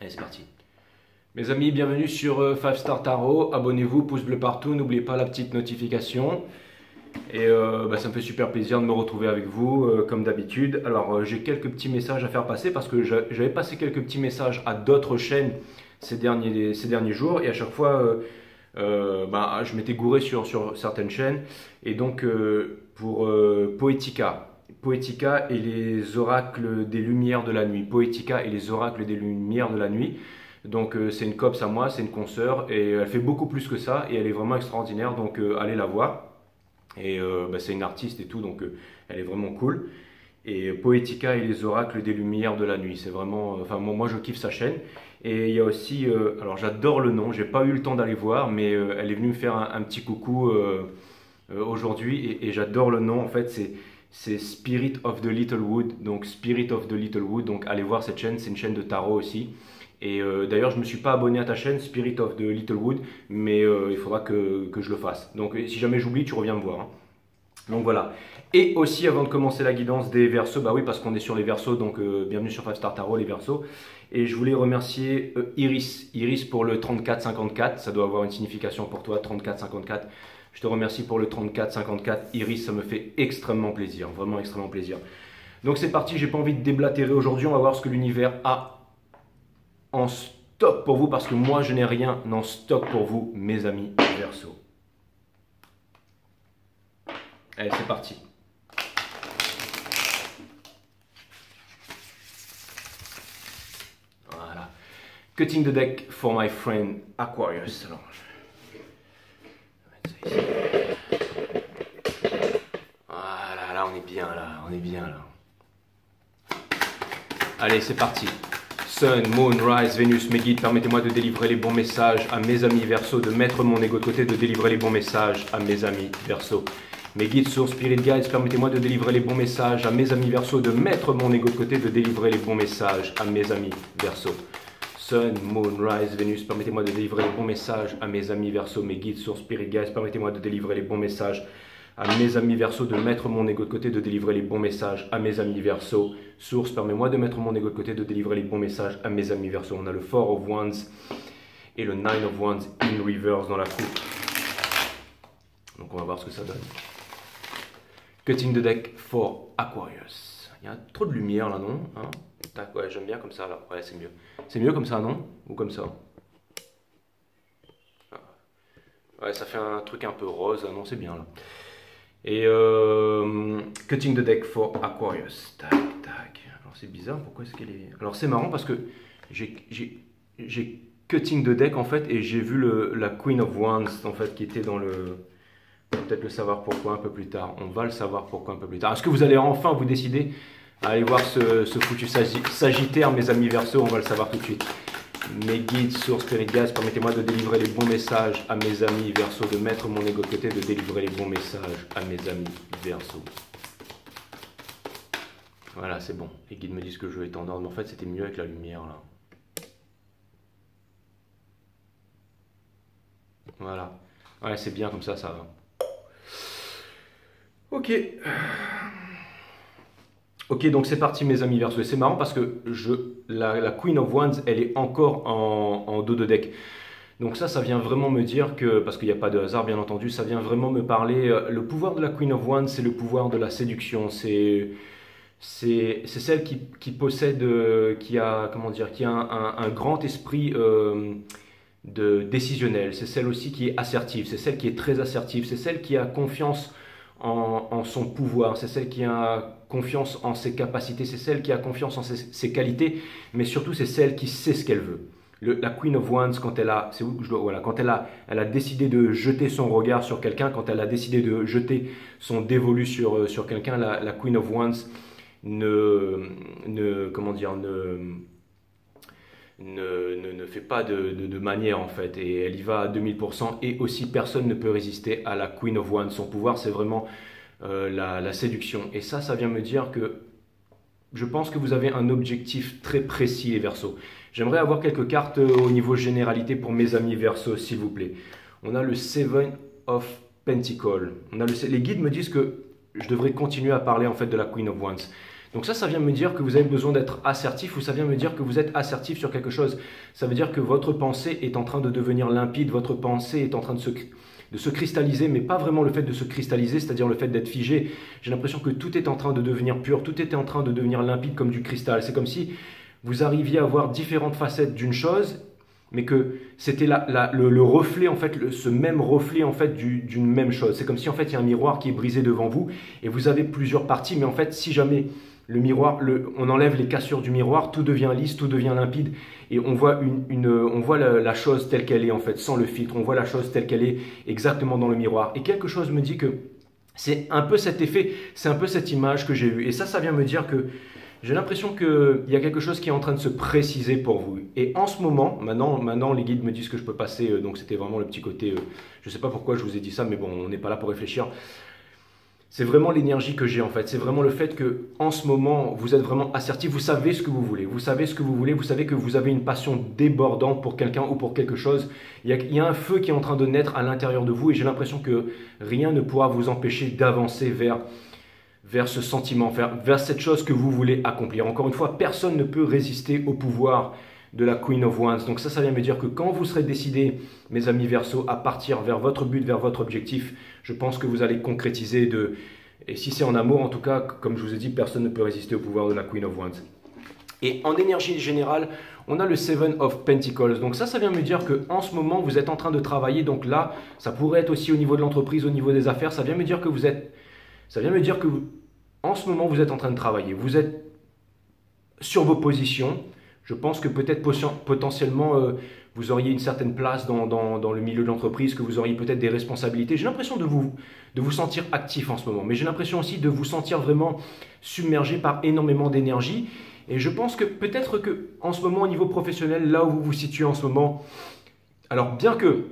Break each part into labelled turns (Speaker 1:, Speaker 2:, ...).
Speaker 1: Allez, c'est parti. Mes amis, bienvenue sur 5 Star Tarot. Abonnez-vous, pouce bleu partout, n'oubliez pas la petite notification. Et ça me fait super plaisir de me retrouver avec vous, comme d'habitude. Alors, j'ai quelques petits messages à faire passer parce que j'avais passé quelques petits messages à d'autres chaînes ces derniers jours. Et à chaque fois, je m'étais gouré sur certaines chaînes. Et donc, pour Poetica et les oracles des lumières de la nuit. Poetica et les oracles des lumières de la nuit. Donc c'est une copse à moi, c'est une consoeur et elle fait beaucoup plus que ça et elle est vraiment extraordinaire, donc allez la voir. Et c'est une artiste et tout, donc elle est vraiment cool. Et Poetica et les oracles des lumières de la nuit, c'est vraiment, enfin moi je kiffe sa chaîne. Et il y a aussi, alors j'adore le nom, j'ai pas eu le temps d'aller voir, mais elle est venue me faire un petit coucou aujourd'hui et j'adore le nom. En fait c'est Spirit of the Little Wood, donc Spirit of the Little Wood, donc allez voir cette chaîne, c'est une chaîne de tarot aussi. Et d'ailleurs, je ne me suis pas abonné à ta chaîne Spirit of the Littlewood, mais il faudra que je le fasse. Donc si jamais j'oublie, tu reviens me voir, hein. Donc voilà. Et aussi, avant de commencer la guidance des Verseaux, bah oui, parce qu'on est sur les Verseaux, donc bienvenue sur 5 Star Tarot, les Verseaux. Et je voulais remercier Iris pour le 3454, ça doit avoir une signification pour toi, 3454. Je te remercie pour le 3454, Iris, ça me fait extrêmement plaisir, vraiment extrêmement plaisir. Donc c'est parti, j'ai pas envie de déblatérer aujourd'hui, on va voir ce que l'univers a en stock pour vous, parce que moi je n'ai rien en stock pour vous, mes amis Verseau. Allez, c'est parti. Voilà. Cutting the deck for my friend Aquarius. Alors, voilà, là on est bien là, on est bien là. Allez, c'est parti. Sun, Moon, Rise, Vénus, mes guides, permettez-moi de délivrer les bons messages à mes amis Verseau, de mettre mon ego de côté, de délivrer les bons messages à mes amis Verseau. Mes guides sur Spirit Guides, permettez-moi de délivrer les bons messages à mes amis Verseau, de mettre mon ego de côté, de délivrer les bons messages à mes amis Verseau. Sun, Moon, Rise, Vénus, permettez-moi de délivrer les bons messages à mes amis Verseau. Mes guides sur Spirit Guides, permettez-moi de délivrer les bons messages à mes amis Verseau, de mettre mon ego de côté, de délivrer les bons messages à mes amis Verseau. Source, permets-moi de mettre mon ego de côté, de délivrer les bons messages à mes amis Verseau. On a le 4 of Wands et le 9 of Wands in reverse dans la coupe. Donc on va voir ce que ça donne. Cutting the deck for Aquarius. Il y a trop de lumière là, non, hein? Tac, ouais, j'aime bien comme ça là. Ouais, c'est mieux. C'est mieux comme ça, non? Ou comme ça? Ouais, ça fait un truc un peu rose, non, c'est bien là. Et Cutting the deck for Aquarius. Tac, tac. Alors c'est bizarre, pourquoi est-ce qu'elle est... Alors c'est marrant parce que j'ai Cutting the deck en fait et j'ai vu la Queen of Wands en fait qui était dans le... On va peut-être le savoir pourquoi un peu plus tard. On va le savoir pourquoi un peu plus tard. Est-ce que vous allez enfin vous décider à aller voir ce foutu Sagittaire, mes amis Verseau? On va le savoir tout de suite. Mes guides sur Spirit Guides, permettez-moi de délivrer les bons messages à mes amis Verseau, de mettre mon ego de côté, de délivrer les bons messages à mes amis Verseau. Voilà, c'est bon. Les guides me disent que le jeu est en ordre, mais en fait c'était mieux avec la lumière là. Voilà. Ouais, c'est bien comme ça va. Ok. Ok, donc c'est parti mes amis Verseau. C'est marrant parce que la Queen of Wands, elle est encore en dos de deck. Donc ça vient vraiment me dire que, parce qu'il n'y a pas de hasard bien entendu, ça vient vraiment me parler, le pouvoir de la Queen of Wands, c'est le pouvoir de la séduction, c'est celle qui possède, qui a, comment dire, qui a un grand esprit décisionnel, c'est celle aussi qui est assertive, c'est celle qui est très assertive, c'est celle qui a confiance en son pouvoir, c'est celle qui a confiance en ses capacités, c'est celle qui a confiance en ses qualités, mais surtout c'est celle qui sait ce qu'elle veut. La Queen of Wands, quand elle a, c'est où que je dois, voilà, quand elle a décidé de jeter son regard sur quelqu'un, quand elle a décidé de jeter son dévolu sur quelqu'un, la Queen of Wands comment dire, ne fait pas de manière en fait, et elle y va à 2000%, et aussi personne ne peut résister à la Queen of Wands. Son pouvoir c'est vraiment la séduction, et ça vient me dire que je pense que vous avez un objectif très précis les Verseaux. J'aimerais avoir quelques cartes au niveau généralité pour mes amis Verseaux s'il vous plaît. On a le 7 of Pentacles, les guides me disent que je devrais continuer à parler en fait de la Queen of Wands. Donc ça vient me dire que vous avez besoin d'être assertif, ou ça vient me dire que vous êtes assertif sur quelque chose. Ça veut dire que votre pensée est en train de devenir limpide, votre pensée est en train de se cristalliser, mais pas vraiment le fait de se cristalliser, c'est-à-dire le fait d'être figé. J'ai l'impression que tout est en train de devenir pur, tout est en train de devenir limpide comme du cristal. C'est comme si vous arriviez à voir différentes facettes d'une chose, mais que c'était le reflet, en fait, ce même reflet en fait d'une même chose. C'est comme si en fait il y a un miroir qui est brisé devant vous et vous avez plusieurs parties, mais en fait si jamais le miroir, on enlève les cassures du miroir, tout devient lisse, tout devient limpide et on voit, on voit la chose telle qu'elle est en fait, sans le filtre, on voit la chose telle qu'elle est exactement dans le miroir. Et quelque chose me dit que c'est un peu cet effet, c'est un peu cette image que j'ai eue. Et ça vient me dire que j'ai l'impression qu'il y a quelque chose qui est en train de se préciser pour vous. Et en ce moment, maintenant les guides me disent que je peux passer, donc c'était vraiment le petit côté, je ne sais pas pourquoi je vous ai dit ça, mais bon, on n'est pas là pour réfléchir. C'est vraiment l'énergie que j'ai en fait, c'est vraiment le fait que en ce moment, vous êtes vraiment assertif, vous savez ce que vous voulez, vous savez ce que vous voulez, vous savez que vous avez une passion débordante pour quelqu'un ou pour quelque chose. Il y a un feu qui est en train de naître à l'intérieur de vous et j'ai l'impression que rien ne pourra vous empêcher d'avancer vers ce sentiment, vers cette chose que vous voulez accomplir. Encore une fois, personne ne peut résister au pouvoir de la Queen of Wands. Donc ça vient me dire que quand vous serez décidés, mes amis Verseau, à partir vers votre but, vers votre objectif, je pense que vous allez concrétiser et si c'est en amour, en tout cas, comme je vous ai dit, personne ne peut résister au pouvoir de la Queen of Wands. Et en énergie générale, on a le Seven of Pentacles. Donc ça vient me dire qu'en ce moment, vous êtes en train de travailler. Donc là, ça pourrait être aussi au niveau de l'entreprise, au niveau des affaires. Ça vient me dire que en ce moment, vous êtes en train de travailler. Vous êtes sur vos positions. Je pense que peut-être potentiellement, vous auriez une certaine place dans le milieu de l'entreprise, que vous auriez peut-être des responsabilités. J'ai l'impression de vous sentir actif en ce moment. Mais j'ai l'impression aussi de vous sentir vraiment submergé par énormément d'énergie. Et je pense que peut-être qu'en ce moment, au niveau professionnel, là où vous vous situez en ce moment, alors bien que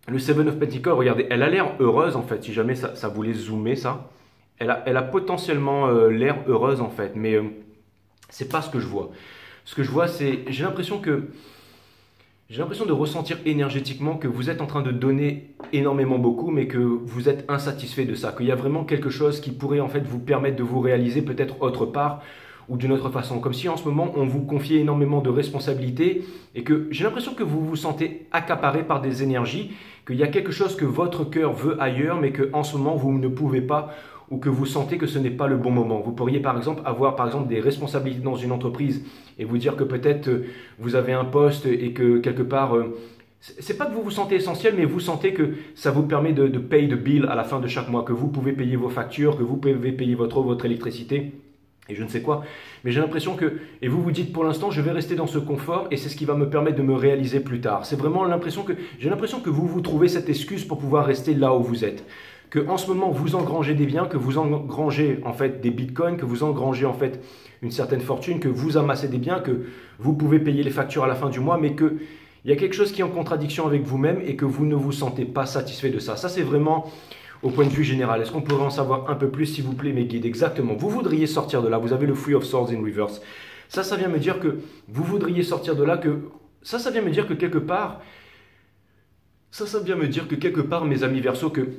Speaker 1: le Seven of Pentacles, regardez, elle a l'air heureuse en fait, si jamais ça voulait zoomer ça. Elle a potentiellement l'air heureuse en fait, mais c'est pas ce que je vois. Ce que je vois, c'est, j'ai l'impression de ressentir énergétiquement que vous êtes en train de donner énormément beaucoup, mais que vous êtes insatisfait de ça, qu'il y a vraiment quelque chose qui pourrait en fait vous permettre de vous réaliser peut-être autre part ou d'une autre façon. Comme si en ce moment, on vous confiait énormément de responsabilités et que j'ai l'impression que vous vous sentez accaparé par des énergies, qu'il y a quelque chose que votre cœur veut ailleurs, mais qu'en ce moment, vous ne pouvez pas, ou que vous sentez que ce n'est pas le bon moment. Vous pourriez par exemple avoir des responsabilités dans une entreprise et vous dire que peut-être vous avez un poste et que quelque part, c'est pas que vous vous sentez essentiel, mais vous sentez que ça vous permet de payer de bill à la fin de chaque mois, que vous pouvez payer vos factures, que vous pouvez payer votre eau, votre électricité et je ne sais quoi. Mais j'ai l'impression que, et vous vous dites pour l'instant, je vais rester dans ce confort et c'est ce qui va me permettre de me réaliser plus tard. C'est vraiment j'ai l'impression que vous trouvez cette excuse pour pouvoir rester là où vous êtes. Que en ce moment vous engrangez des biens, que vous engrangez en fait des bitcoins, que vous engrangez en fait une certaine fortune, que vous amassez des biens, que vous pouvez payer les factures à la fin du mois, mais qu'il y a quelque chose qui est en contradiction avec vous-même et que vous ne vous sentez pas satisfait de ça. Ça c'est vraiment au point de vue général. Est-ce qu'on pourrait en savoir un peu plus s'il vous plaît mes guides? Exactement, vous voudriez sortir de là, vous avez le Three of Swords in reverse. Ça vient me dire que vous voudriez sortir de là, que ça vient me dire que quelque part, mes amis Verseau, que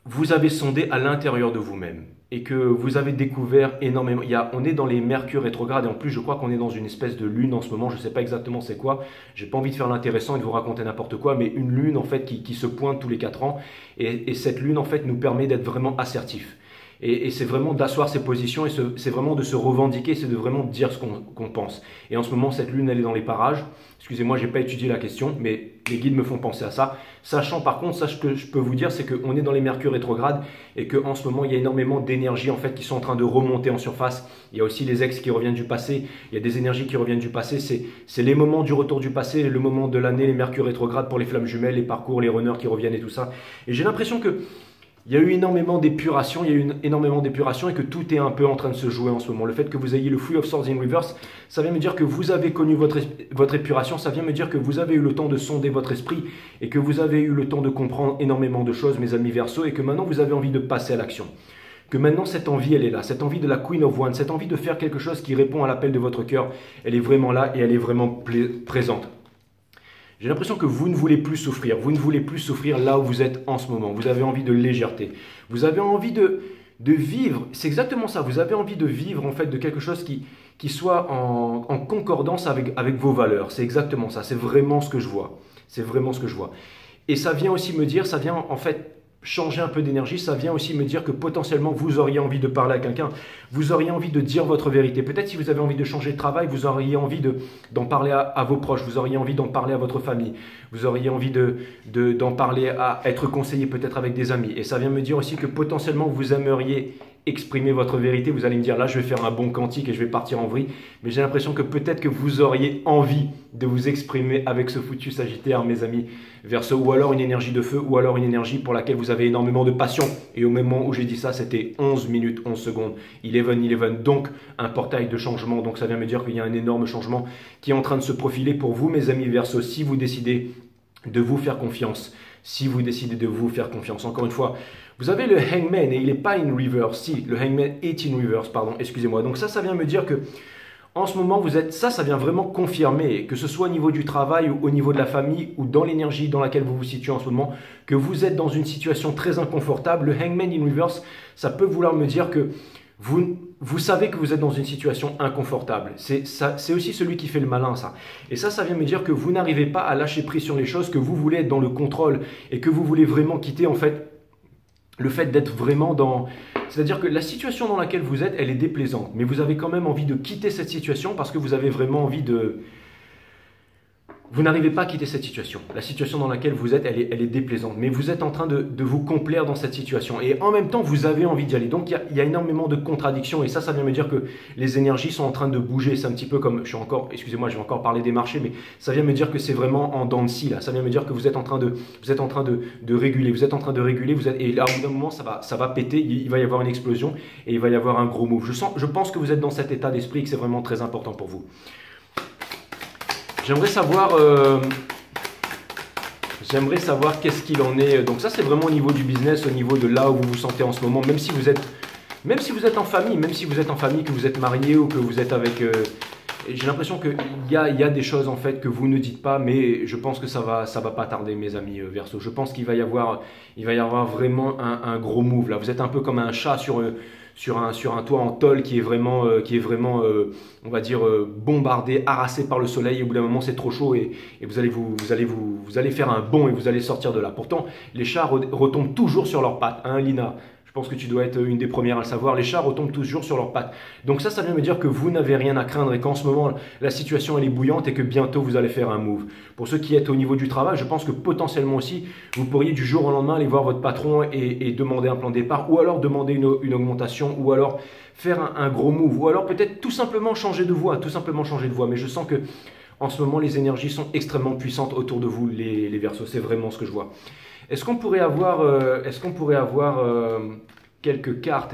Speaker 1: vous avez sondé à l'intérieur de vous-même et que vous avez découvert énormément. On est dans les Mercure rétrogrades et en plus je crois qu'on est dans une espèce de lune en ce moment, je ne sais pas exactement c'est quoi, j'ai pas envie de faire l'intéressant et de vous raconter n'importe quoi, mais une lune en fait qui se pointe tous les 4 ans et cette lune en fait nous permet d'être vraiment assertif. Et c'est vraiment d'asseoir ses positions et c'est vraiment de se revendiquer, c'est de vraiment dire ce qu'on pense. Et en ce moment, cette lune, elle est dans les parages. Excusez-moi, je n'ai pas étudié la question, mais les guides me font penser à ça. Sachant par contre, ce que je peux vous dire, c'est qu'on est dans les Mercure rétrogrades et qu'en ce moment, il y a énormément d'énergies en fait, qui sont en train de remonter en surface. Il y a aussi les ex qui reviennent du passé, il y a des énergies qui reviennent du passé. C'est les moments du retour du passé, le moment de l'année, les Mercure rétrogrades pour les flammes jumelles, les parcours, les runners qui reviennent et tout ça. Et j'ai l'impression que il y a eu énormément d'épuration, et que tout est un peu en train de se jouer en ce moment. Le fait que vous ayez le Three of Swords in reverse, ça vient me dire que vous avez connu votre épuration, ça vient me dire que vous avez eu le temps de sonder votre esprit et que vous avez eu le temps de comprendre énormément de choses, mes amis Verseau, et que maintenant vous avez envie de passer à l'action. Que maintenant cette envie, elle est là, cette envie de la Queen of Wands, cette envie de faire quelque chose qui répond à l'appel de votre cœur, elle est vraiment là et elle est vraiment présente. J'ai l'impression que vous ne voulez plus souffrir. Vous ne voulez plus souffrir là où vous êtes en ce moment. Vous avez envie de légèreté. Vous avez envie de de vivre, c'est exactement ça, vous avez envie de vivre en fait de quelque chose qui soit en concordance avec vos valeurs, c'est exactement ça, c'est vraiment ce que je vois, c'est vraiment ce que je vois. Et ça vient aussi me dire, ça vient en fait changer un peu d'énergie, ça vient aussi me dire que potentiellement vous auriez envie de parler à quelqu'un, vous auriez envie de dire votre vérité. Peut-être si vous avez envie de changer de travail, vous auriez envie d'en parler à vos proches, vous auriez envie d'en parler à votre famille, vous auriez envie d'en parler à être conseillé peut-être avec des amis. Et ça vient me dire aussi que potentiellement vous aimeriez exprimer votre vérité. Vous allez me dire là je vais faire un bon cantique et je vais partir en vrille, mais j'ai l'impression que peut-être que vous auriez envie de vous exprimer avec ce foutu Sagittaire, mes amis Verseau, ou alors une énergie de feu, ou alors une énergie pour laquelle vous avez énormément de passion. Et au moment où j'ai dit ça, c'était 11 minutes 11 secondes, 11, donc un portail de changement. Donc ça vient me dire qu'il y a un énorme changement qui est en train de se profiler pour vous, mes amis Verseau, si vous décidez de vous faire confiance. Si vous décidez de vous faire confiance. Encore une fois, vous avez le Hangman et il n'est pas in reverse. Si, le Hangman est in reverse, pardon, excusez-moi. Donc ça vient me dire que en ce moment, vous êtes, ça vient vraiment confirmer, que ce soit au niveau du travail ou au niveau de la famille ou dans l'énergie dans laquelle vous vous situez en ce moment, que vous êtes dans une situation très inconfortable. Le Hangman in reverse, ça peut vouloir me dire que vous savez que vous êtes dans une situation inconfortable. C'est aussi celui qui fait le malin, ça. Et ça vient me dire que vous n'arrivez pas à lâcher prise sur les choses, que vous voulez être dans le contrôle et que vous voulez vraiment quitter, en fait, le fait d'être vraiment dans... C'est-à-dire que la situation dans laquelle vous êtes, elle est déplaisante. Mais vous avez quand même envie de quitter cette situation parce que vous avez vraiment envie de... Vous n'arrivez pas à quitter cette situation. La situation dans laquelle vous êtes, elle est déplaisante. Mais vous êtes en train de vous complaire dans cette situation. Et en même temps, vous avez envie d'y aller. Donc, il y a énormément de contradictions. Et ça vient me dire que les énergies sont en train de bouger. C'est un petit peu comme, excusez-moi, je vais encore parler des marchés, mais ça vient me dire que c'est vraiment en dents de scie, là. Ça vient me dire que vous êtes en train de réguler. Vous êtes en train de réguler. Et là, au bout d'un moment, ça va péter. Il va y avoir une explosion et il va y avoir un gros move. Je pense que vous êtes dans cet état d'esprit et que c'est vraiment très important pour vous. J'aimerais savoir qu'est-ce qu'il en est. Donc ça, c'est vraiment au niveau du business, au niveau de là où vous vous sentez en ce moment. Même si vous êtes en famille, que vous êtes marié ou que vous êtes avec... j'ai l'impression qu'il y a des choses en fait que vous ne dites pas, mais je pense que ça va pas tarder, mes amis Verseau. Je pense qu'il va y avoir vraiment un gros move là. Vous êtes un peu comme un chat sur un toit en tôle qui est vraiment, on va dire, bombardé, harassé par le soleil. Et au bout d'un moment, c'est trop chaud et vous allez faire un bond et vous allez sortir de là. Pourtant, les chats retombent toujours sur leurs pattes, hein, Lina? Je pense que tu dois être une des premières à le savoir. Les chats retombent toujours sur leurs pattes. Donc ça vient me dire que vous n'avez rien à craindre et qu'en ce moment, la situation elle est bouillante et que bientôt vous allez faire un move. Pour ceux qui êtes au niveau du travail, je pense que potentiellement aussi, vous pourriez du jour au lendemain aller voir votre patron et demander un plan de départ ou alors demander une augmentation ou alors faire un gros move ou alors peut-être tout simplement changer de voie, Mais je sens que en ce moment, les énergies sont extrêmement puissantes autour de vous, les Verseaux. C'est vraiment ce que je vois. Est-ce qu'on pourrait avoir, quelques cartes?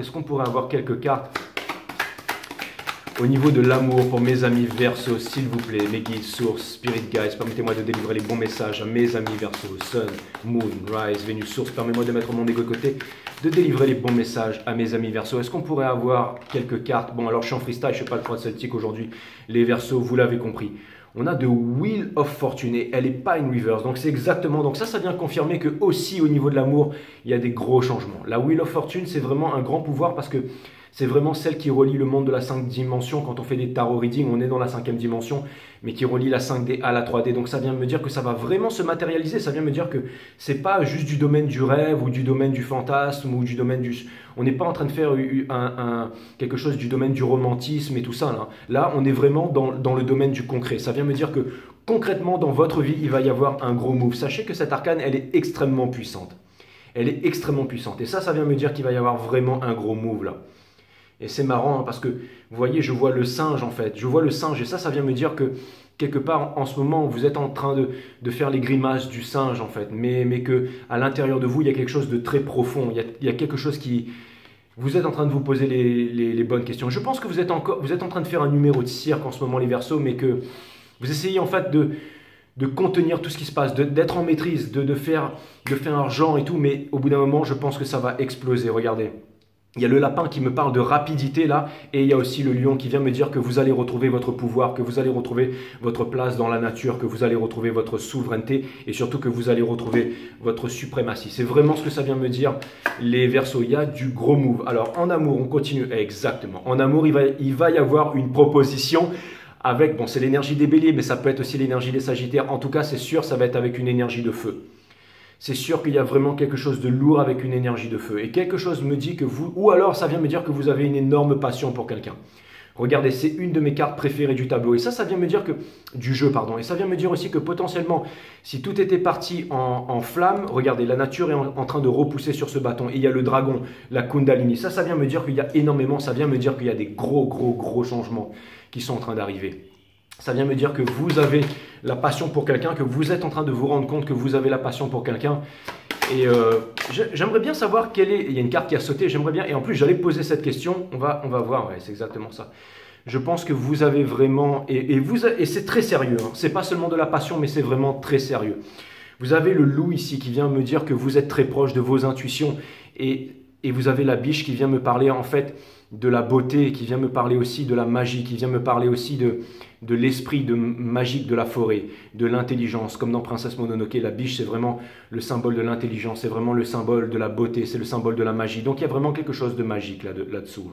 Speaker 1: Au niveau de l'amour pour mes amis Verseau, s'il vous plaît, mes guides, sources, spirit guides, permettez-moi de délivrer les bons messages à mes amis Verseau, Sun, Moon, Rise, Vénus, source, permettez-moi de mettre mon ego de côté, de délivrer les bons messages à mes amis Verseau. Est-ce qu'on pourrait avoir quelques cartes? Bon, alors je suis en freestyle, je ne fais pas le choix de celtique aujourd'hui, les Verseaux, vous l'avez compris. On a de Wheel of Fortune et elle n'est pas in reverse. Donc c'est exactement, donc ça vient confirmer que aussi au niveau de l'amour, il y a des gros changements. La Wheel of Fortune, c'est vraiment un grand pouvoir parce que c'est vraiment celle qui relie le monde de la 5 dimensions. Quand on fait des tarot reading, on est dans la 5e dimension, mais qui relie la 5D à la 3D. Donc ça vient me dire que ça va vraiment se matérialiser. Ça vient me dire que c'est pas juste du domaine du rêve ou du domaine du fantasme ou du domaine du... On n'est pas en train de faire quelque chose du domaine du romantisme et tout ça. Là on est vraiment dans le domaine du concret. Ça vient me dire que concrètement, dans votre vie, il va y avoir un gros move. Sachez que cette arcane, elle est extrêmement puissante. Elle est extrêmement puissante. Et ça vient me dire qu'il va y avoir vraiment un gros move là. Et c'est marrant hein, parce que, vous voyez, je vois le singe en fait. Je vois le singe et ça vient me dire que, quelque part, en ce moment, vous êtes en train de faire les grimaces du singe en fait. Mais que à l'intérieur de vous, il y a quelque chose de très profond. Il y a quelque chose qui... Vous êtes en train de vous poser les bonnes questions. Je pense que vous êtes en train de faire un numéro de cirque en ce moment, les Verseaux, mais que vous essayez en fait de contenir tout ce qui se passe, d'être en maîtrise, de faire argent et tout. Mais au bout d'un moment, je pense que ça va exploser. Regardez. Il y a le lapin qui me parle de rapidité là, et il y a aussi le lion qui vient me dire que vous allez retrouver votre pouvoir, que vous allez retrouver votre place dans la nature, que vous allez retrouver votre souveraineté et surtout que vous allez retrouver votre suprématie. C'est vraiment ce que ça vient me dire, les Verseaux. Il y a du gros move. Alors en amour, on continue. Exactement. En amour, il va y avoir une proposition avec, bon, c'est l'énergie des béliers, mais ça peut être aussi l'énergie des sagittaires. En tout cas, c'est sûr, ça va être avec une énergie de feu. C'est sûr qu'il y a vraiment quelque chose de lourd avec une énergie de feu. Et quelque chose me dit que vous, ou alors ça vient me dire que vous avez une énorme passion pour quelqu'un. Regardez, c'est une de mes cartes préférées du tableau. Et ça vient me dire que, du jeu, pardon. Et ça vient me dire aussi que potentiellement, si tout était parti en flamme, regardez, la nature est en train de repousser sur ce bâton. Et il y a le dragon, la Kundalini. Ça vient me dire qu'il y a énormément, ça vient me dire qu'il y a des gros changements qui sont en train d'arriver. Ça vient me dire que vous avez la passion pour quelqu'un, que vous êtes en train de vous rendre compte que vous avez la passion pour quelqu'un. Et j'aimerais bien savoir quelle est... Il y a une carte qui a sauté, j'aimerais bien... Et en plus, j'allais poser cette question. On va voir, ouais, c'est exactement ça. Je pense que vous avez vraiment... Et c'est très sérieux. Hein. C'est pas seulement de la passion, mais c'est vraiment très sérieux. Vous avez le loup ici qui vient me dire que vous êtes très proche de vos intuitions. Et vous avez la biche qui vient me parler en fait de la beauté, qui vient me parler aussi de la magie, qui vient me parler aussi de l'esprit magique de la forêt, de l'intelligence. Comme dans Princesse Mononoke, la biche, c'est vraiment le symbole de l'intelligence, c'est vraiment le symbole de la beauté, c'est le symbole de la magie. Donc il y a vraiment quelque chose de magique là-dessous.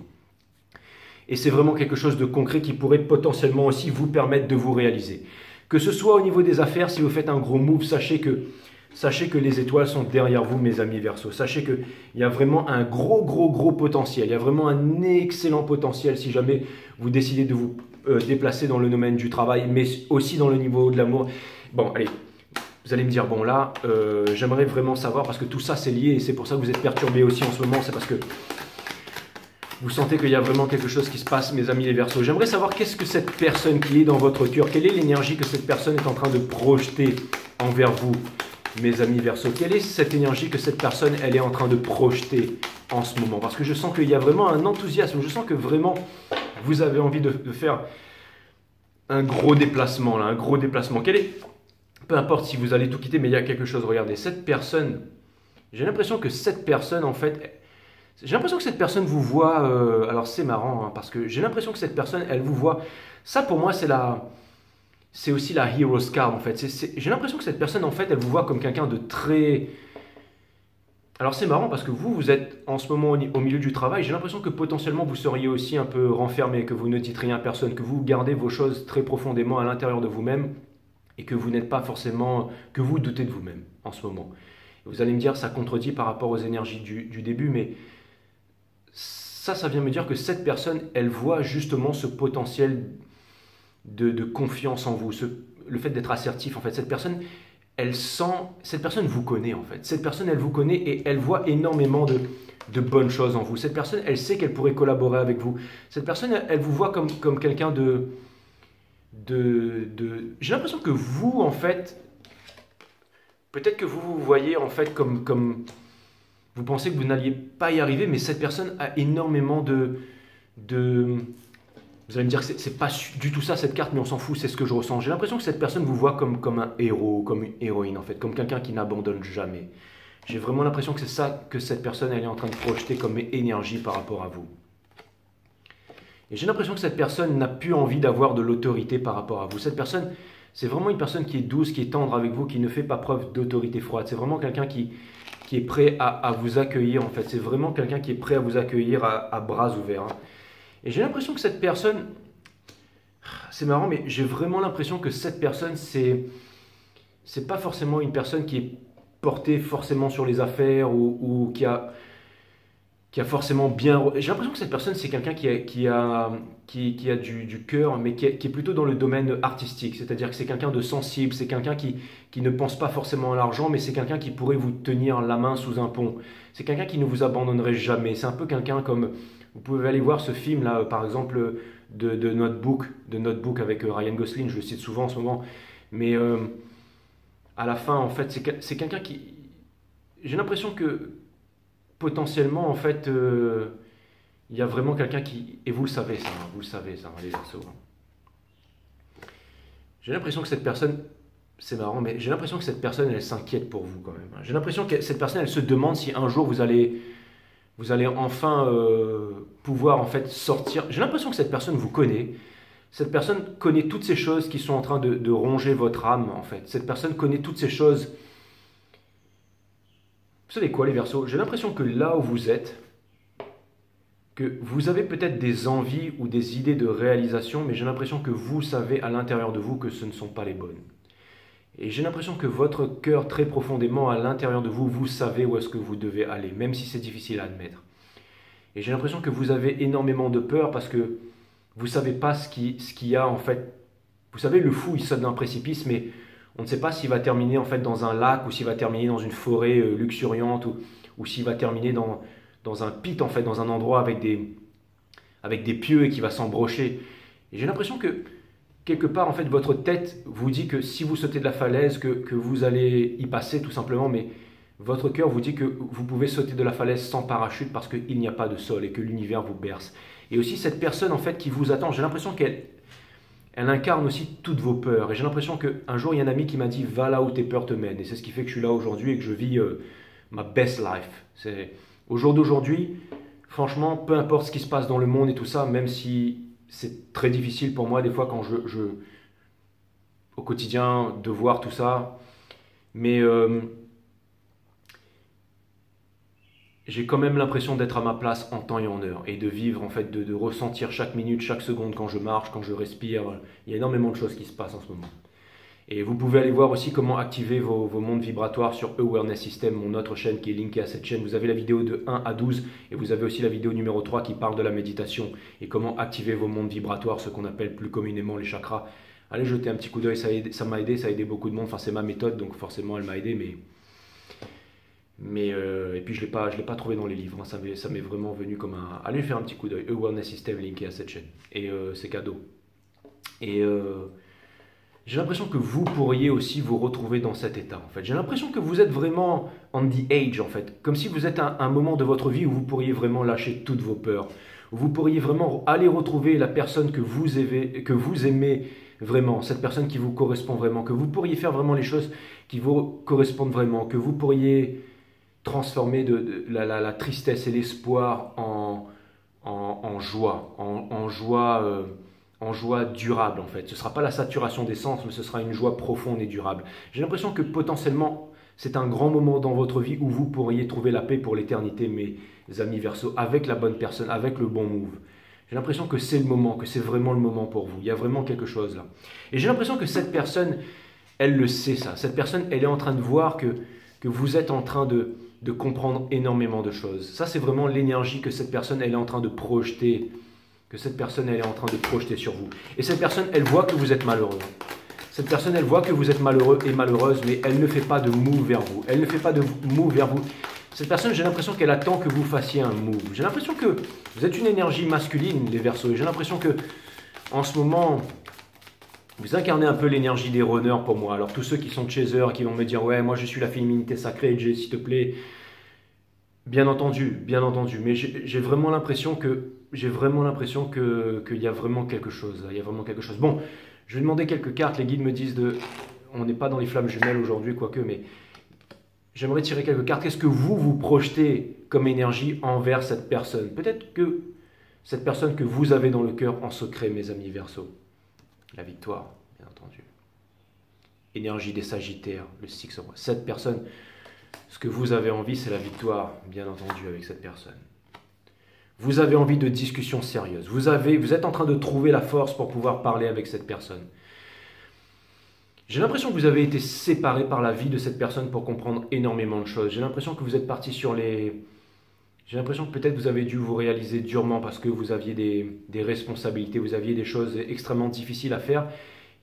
Speaker 1: Et c'est vraiment quelque chose de concret qui pourrait potentiellement aussi vous permettre de vous réaliser. Que ce soit au niveau des affaires, si vous faites un gros move, sachez que les étoiles sont derrière vous, mes amis Verseaux. Sachez qu'il y a vraiment un gros potentiel. Il y a vraiment un excellent potentiel si jamais vous décidez de vous déplacer dans le domaine du travail, mais aussi dans le niveau de l'amour. Bon, allez, vous allez me dire, bon là, j'aimerais vraiment savoir, parce que tout ça c'est lié, et c'est pour ça que vous êtes perturbés aussi en ce moment, c'est parce que vous sentez qu'il y a vraiment quelque chose qui se passe, mes amis les Verseaux. J'aimerais savoir qu'est-ce que cette personne qui est dans votre cœur, quelle est l'énergie que cette personne est en train de projeter envers vous, mes amis Verseaux. Quelle est cette énergie que cette personne, elle est en train de projeter en ce moment? Parce que je sens qu'il y a vraiment un enthousiasme, je sens que vraiment vous avez envie de faire un gros déplacement, là, un gros déplacement. Peu importe si vous allez tout quitter, mais il y a quelque chose, regardez, cette personne, j'ai l'impression que cette personne, en fait, vous voit, alors c'est marrant, hein, parce que j'ai l'impression que cette personne, elle vous voit, ça pour moi c'est aussi la Hero's Card en fait, j'ai l'impression que cette personne en fait, elle vous voit comme quelqu'un de très... Alors c'est marrant parce que vous êtes en ce moment au milieu du travail, j'ai l'impression que potentiellement vous seriez aussi un peu renfermé, que vous ne dites rien à personne, que vous gardez vos choses très profondément à l'intérieur de vous-même et que vous n'êtes pas forcément, que vous doutez de vous-même en ce moment. Vous allez me dire, ça contredit par rapport aux énergies du début, mais ça vient me dire que cette personne, elle voit justement ce potentiel de confiance en vous, le fait d'être assertif. En fait, cette personne, cette personne vous connaît en fait. Cette personne, elle vous connaît et elle voit énormément de bonnes choses en vous. Cette personne, elle sait qu'elle pourrait collaborer avec vous. Cette personne, elle vous voit comme quelqu'un de... J'ai l'impression que vous, en fait, peut-être que vous vous voyez en fait comme vous pensez que vous n'alliez pas y arriver, mais cette personne a énormément de... Vous allez me dire que c'est pas du tout ça cette carte, mais on s'en fout, c'est ce que je ressens. J'ai l'impression que cette personne vous voit comme un héros, comme une héroïne en fait, comme quelqu'un qui n'abandonne jamais. J'ai vraiment l'impression que c'est ça que cette personne elle est en train de projeter comme énergie par rapport à vous. Et j'ai l'impression que cette personne n'a plus envie d'avoir de l'autorité par rapport à vous. Cette personne, c'est vraiment une personne qui est douce, qui est tendre avec vous, qui ne fait pas preuve d'autorité froide. C'est vraiment quelqu'un qui est prêt à vous accueillir en fait. C'est vraiment quelqu'un qui est prêt à vous accueillir à bras ouverts. Hein. Et j'ai l'impression que cette personne, c'est marrant, mais j'ai vraiment l'impression que cette personne, c'est pas forcément une personne qui est portée forcément sur les affaires ou qui a forcément bien... J'ai l'impression que cette personne, c'est quelqu'un qui a du cœur, mais qui est plutôt dans le domaine artistique. C'est-à-dire que c'est quelqu'un de sensible, c'est quelqu'un qui ne pense pas forcément à l'argent, mais c'est quelqu'un qui pourrait vous tenir la main sous un pont. C'est quelqu'un qui ne vous abandonnerait jamais. C'est un peu quelqu'un comme... Vous pouvez aller voir ce film-là, par exemple, de Notebook avec Ryan Gosling, je le cite souvent en ce moment. Mais à la fin, en fait, c'est quelqu'un qui... J'ai l'impression que potentiellement, en fait, il y a vraiment quelqu'un qui... Et vous le savez, ça, les Verseaux. J'ai l'impression que cette personne... C'est marrant, mais j'ai l'impression que cette personne, elle s'inquiète pour vous quand même. J'ai l'impression que cette personne, elle se demande si un jour vous allez Vous allez enfin pouvoir en fait sortir. J'ai l'impression que cette personne vous connaît. Cette personne connaît toutes ces choses qui sont en train de ronger votre âme en fait. Cette personne connaît toutes ces choses. Vous savez quoi les Verseaux? J'ai l'impression que là où vous êtes, que vous avez peut-être des envies ou des idées de réalisation, mais j'ai l'impression que vous savez à l'intérieur de vous que ce ne sont pas les bonnes. Et j'ai l'impression que votre cœur, très profondément à l'intérieur de vous, vous savez où est-ce que vous devez aller, même si c'est difficile à admettre. Et j'ai l'impression que vous avez énormément de peur parce que vous ne savez pas ce qu'il y a en fait. Vous savez, le fou, il saute d'un précipice, mais on ne sait pas s'il va terminer en fait dans un lac ou s'il va terminer dans une forêt luxuriante ou s'il va terminer dans un pit, en fait, dans un endroit avec des pieux et qui va s'embrocher. Et j'ai l'impression que quelque part, en fait, votre tête vous dit que si vous sautez de la falaise, que vous allez y passer tout simplement, mais votre cœur vous dit que vous pouvez sauter de la falaise sans parachute parce qu'il n'y a pas de sol et que l'univers vous berce. Et aussi cette personne, en fait, qui vous attend, j'ai l'impression qu'elle incarne aussi toutes vos peurs. Et j'ai l'impression qu'un jour, il y a un ami qui m'a dit « Va là où tes peurs te mènent ». Et c'est ce qui fait que je suis là aujourd'hui et que je vis ma best life. Au jour d'aujourd'hui, franchement, peu importe ce qui se passe dans le monde et tout ça, même si c'est très difficile pour moi des fois quand au quotidien de voir tout ça, mais j'ai quand même l'impression d'être à ma place en temps et en heure et de vivre en fait, de ressentir chaque minute, chaque seconde quand je marche, quand je respire. Il y a énormément de choses qui se passent en ce moment. Et vous pouvez aller voir aussi comment activer vos mondes vibratoires sur Awareness System, mon autre chaîne qui est linkée à cette chaîne. Vous avez la vidéo de 1 à 12 et vous avez aussi la vidéo numéro 3 qui parle de la méditation et comment activer vos mondes vibratoires, ce qu'on appelle plus communément les chakras. Allez jeter un petit coup d'œil, ça m'a aidé, ça a aidé beaucoup de monde. Enfin, c'est ma méthode, donc forcément elle m'a aidé, et puis je l'ai pas trouvé dans les livres, hein. Ça m'est vraiment venu comme un... Allez faire un petit coup d'œil, Awareness System linké à cette chaîne. Et c'est cadeau. Et j'ai l'impression que vous pourriez aussi vous retrouver dans cet état. En fait, j'ai l'impression que vous êtes vraiment on the edge, en fait. Comme si vous êtes à un moment de votre vie où vous pourriez vraiment lâcher toutes vos peurs. Où vous pourriez vraiment aller retrouver la personne que vous aimez vraiment. Cette personne qui vous correspond vraiment. Que vous pourriez faire vraiment les choses qui vous correspondent vraiment. Que vous pourriez transformer la tristesse et l'espoir en joie. En joie durable en fait. Ce ne sera pas la saturation d'essence, mais ce sera une joie profonde et durable. J'ai l'impression que potentiellement, c'est un grand moment dans votre vie où vous pourriez trouver la paix pour l'éternité, mes amis Verseaux, avec la bonne personne, avec le bon move. J'ai l'impression que c'est le moment, que c'est vraiment le moment pour vous. Il y a vraiment quelque chose là. Et j'ai l'impression que cette personne, elle le sait ça. Cette personne, elle est en train de voir que vous êtes en train de comprendre énormément de choses. Ça, c'est vraiment l'énergie que cette personne, elle est en train de projeter sur vous. Et cette personne, elle voit que vous êtes malheureux. Cette personne, elle voit que vous êtes malheureux et malheureuse, mais elle ne fait pas de move vers vous. Elle ne fait pas de move vers vous. Cette personne, j'ai l'impression qu'elle attend que vous fassiez un move. J'ai l'impression que vous êtes une énergie masculine, les Verseaux. Et j'ai l'impression que, en ce moment, vous incarnez un peu l'énergie des runners pour moi. Alors, tous ceux qui sont chasers, qui vont me dire « Ouais, moi, je suis la féminité sacrée, Jay, s'il te plaît. » Bien entendu, mais j'ai vraiment l'impression qu'il y a vraiment quelque chose. Il y a vraiment quelque chose. Bon, je vais demander quelques cartes. Les guides me disent on n'est pas dans les flammes jumelles aujourd'hui, quoique, mais j'aimerais tirer quelques cartes. Qu'est-ce que vous projetez comme énergie envers cette personne? Peut-être que cette personne que vous avez dans le cœur en secret, mes amis Verseaux. La victoire, bien entendu. Énergie des Sagittaires, le Six of Wands. Cette personne... Ce que vous avez envie, c'est la victoire, bien entendu, avec cette personne. Vous avez envie de discussions sérieuses. Vous êtes en train de trouver la force pour pouvoir parler avec cette personne. J'ai l'impression que vous avez été séparé par la vie de cette personne pour comprendre énormément de choses. J'ai l'impression que vous êtes parti sur les... J'ai l'impression que peut-être vous avez dû vous réaliser durement parce que vous aviez des responsabilités, vous aviez des choses extrêmement difficiles à faire.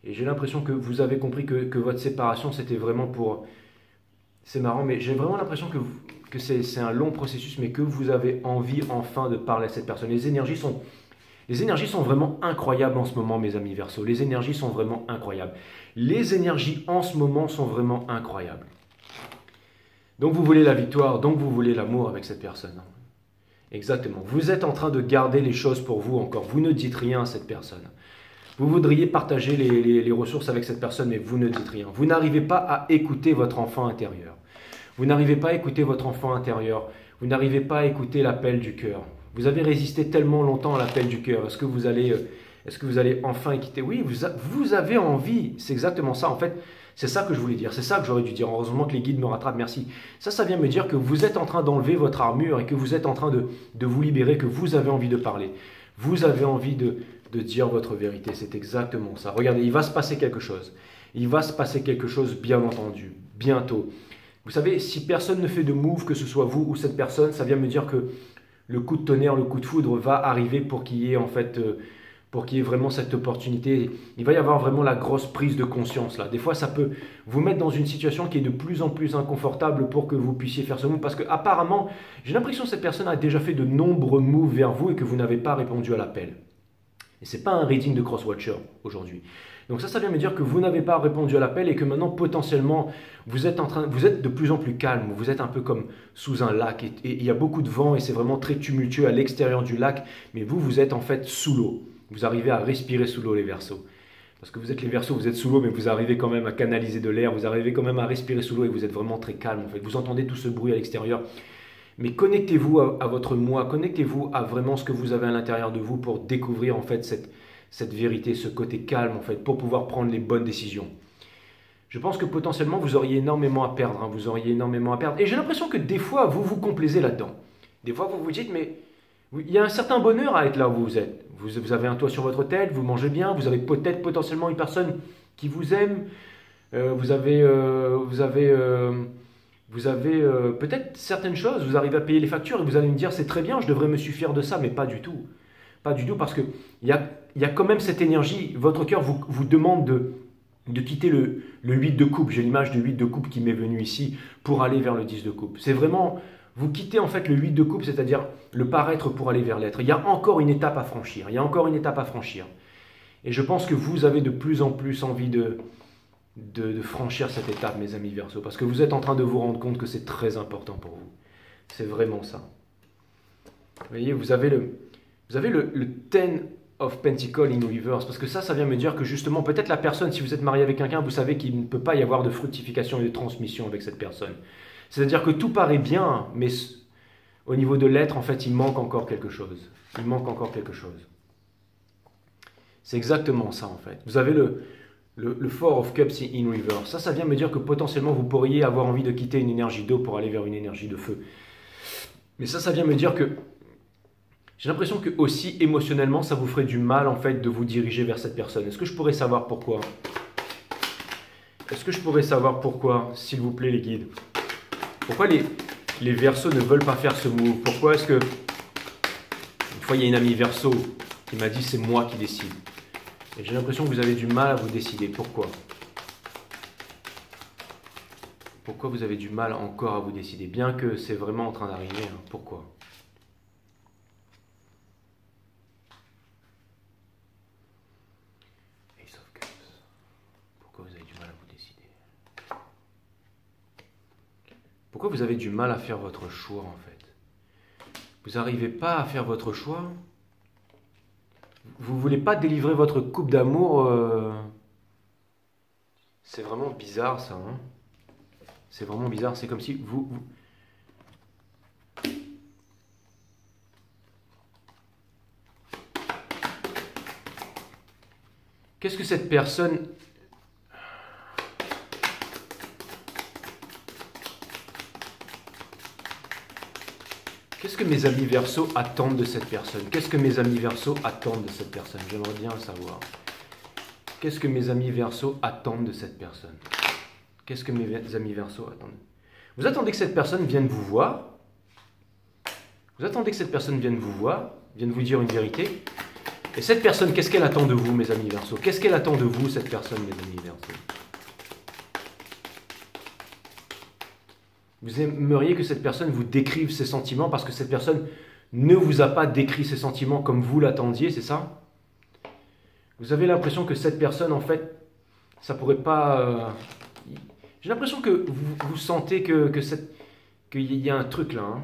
Speaker 1: Et j'ai l'impression que vous avez compris que votre séparation, c'était vraiment pour... C'est marrant, mais j'ai vraiment l'impression que c'est un long processus, mais que vous avez envie enfin de parler à cette personne. Les énergies sont vraiment incroyables en ce moment, mes amis Verseaux. Les énergies sont vraiment incroyables. Les énergies en ce moment sont vraiment incroyables. Donc vous voulez la victoire, donc vous voulez l'amour avec cette personne. Exactement. Vous êtes en train de garder les choses pour vous encore. Vous ne dites rien à cette personne. Vous voudriez partager les ressources avec cette personne, mais vous ne dites rien. Vous n'arrivez pas à écouter votre enfant intérieur. Vous n'arrivez pas à écouter votre enfant intérieur. Vous n'arrivez pas à écouter l'appel du cœur. Vous avez résisté tellement longtemps à l'appel du cœur. Est-ce que vous allez enfin écouter? Oui, vous avez envie. C'est exactement ça. En fait, c'est ça que je voulais dire. C'est ça que j'aurais dû dire. Heureusement que les guides me rattrapent. Merci. Ça vient me dire que vous êtes en train d'enlever votre armure et que vous êtes en train de vous libérer, que vous avez envie de parler. Vous avez envie de dire votre vérité. C'est exactement ça. Regardez, il va se passer quelque chose. Il va se passer quelque chose, bien entendu, bientôt. Vous savez, si personne ne fait de move, que ce soit vous ou cette personne, ça vient me dire que le coup de tonnerre, le coup de foudre va arriver pour qu'il y ait pour qu'il y ait vraiment cette opportunité. Il va y avoir vraiment la grosse prise de conscience là. Des fois, ça peut vous mettre dans une situation qui est de plus en plus inconfortable pour que vous puissiez faire ce move. Parce que apparemment, j'ai l'impression que cette personne a déjà fait de nombreux moves vers vous et que vous n'avez pas répondu à l'appel. Et ce n'est pas un reading de Crosswatcher aujourd'hui. Donc ça vient me dire que vous n'avez pas répondu à l'appel et que maintenant, potentiellement, vous êtes de plus en plus calme. Vous êtes un peu comme sous un lac et il y a beaucoup de vent et c'est vraiment très tumultueux à l'extérieur du lac. Mais vous êtes en fait sous l'eau. Vous arrivez à respirer sous l'eau, les Verseaux. Parce que vous êtes les Verseaux, vous êtes sous l'eau, mais vous arrivez quand même à canaliser de l'air. Vous arrivez quand même à respirer sous l'eau et vous êtes vraiment très calme. En fait, vous entendez tout ce bruit à l'extérieur. Mais connectez-vous à votre moi, connectez-vous à vraiment ce que vous avez à l'intérieur de vous pour découvrir en fait cette vérité, ce côté calme en fait, pour pouvoir prendre les bonnes décisions. Je pense que potentiellement vous auriez énormément à perdre, vous auriez énormément à perdre. Et j'ai l'impression que des fois vous vous complaisez là-dedans. Des fois vous vous dites mais il y a un certain bonheur à être là où vous êtes. Vous avez un toit sur votre tête, vous mangez bien, vous avez peut-être potentiellement une personne qui vous aime, vous avez peut-être certaines choses, vous arrivez à payer les factures et vous allez me dire c'est très bien, je devrais me suffire de ça, mais pas du tout. Pas du tout parce qu'il y a quand même cette énergie, votre cœur vous demande de quitter le 8 de coupe, j'ai l'image du 8 de coupe qui m'est venu ici pour aller vers le 10 de coupe. C'est vraiment, vous quittez en fait le 8 de coupe, c'est-à-dire le paraître pour aller vers l'être. Il y a encore une étape à franchir, il y a encore une étape à franchir. Et je pense que vous avez de plus en plus envie de franchir cette étape, mes amis Verseaux, parce que vous êtes en train de vous rendre compte que c'est très important pour vous. C'est vraiment ça. Vous voyez, vous avez le 10 of Pentacles in Reverse, parce que ça vient me dire que justement, peut-être la personne, si vous êtes marié avec quelqu'un, vous savez qu'il ne peut pas y avoir de fructification et de transmission avec cette personne. C'est-à-dire que tout paraît bien, mais au niveau de l'être, en fait, il manque encore quelque chose. Il manque encore quelque chose. C'est exactement ça, en fait. Vous avez le Four of Cups in Reverse. Ça vient me dire que potentiellement, vous pourriez avoir envie de quitter une énergie d'eau pour aller vers une énergie de feu. Mais ça vient me dire que j'ai l'impression que aussi émotionnellement, ça vous ferait du mal en fait de vous diriger vers cette personne. Est-ce que je pourrais savoir pourquoi? Est-ce que je pourrais savoir pourquoi, s'il vous plaît les guides? Pourquoi les Verseaux ne veulent pas faire ce move? Pourquoi est-ce que... Une fois, il y a une amie Verseau qui m'a dit c'est moi qui décide. Et j'ai l'impression que vous avez du mal à vous décider. Pourquoi? Pourquoi vous avez du mal encore à vous décider? Bien que c'est vraiment en train d'arriver. Hein. Pourquoi? Pourquoi vous avez du mal à faire votre choix en fait? Vous n'arrivez pas à faire votre choix? Vous ne voulez pas délivrer votre coupe d'amour? C'est vraiment bizarre ça. Hein, c'est vraiment bizarre. C'est comme si vous... Qu'est-ce que cette personne... Qu'est-ce que mes amis Verseaux attendent de cette personne? Qu'est-ce que mes amis Verseaux attendent de cette personne? J'aimerais bien le savoir. Qu'est-ce que mes amis Verseaux attendent de cette personne? Qu'est-ce que mes amis Verseaux attendent? Vous attendez que cette personne vienne vous voir? Vous attendez que cette personne vienne vous voir? Vienne vous dire une vérité? Et cette personne, qu'est-ce qu'elle attend de vous, mes amis Verseaux? Qu'est-ce qu'elle attend de vous, cette personne, mes amis Verseaux? Vous aimeriez que cette personne vous décrive ses sentiments parce que cette personne ne vous a pas décrit ses sentiments comme vous l'attendiez, c'est ça? Vous avez l'impression que cette personne, en fait, ça pourrait pas... J'ai l'impression que vous sentez qu'il y a un truc là. Hein.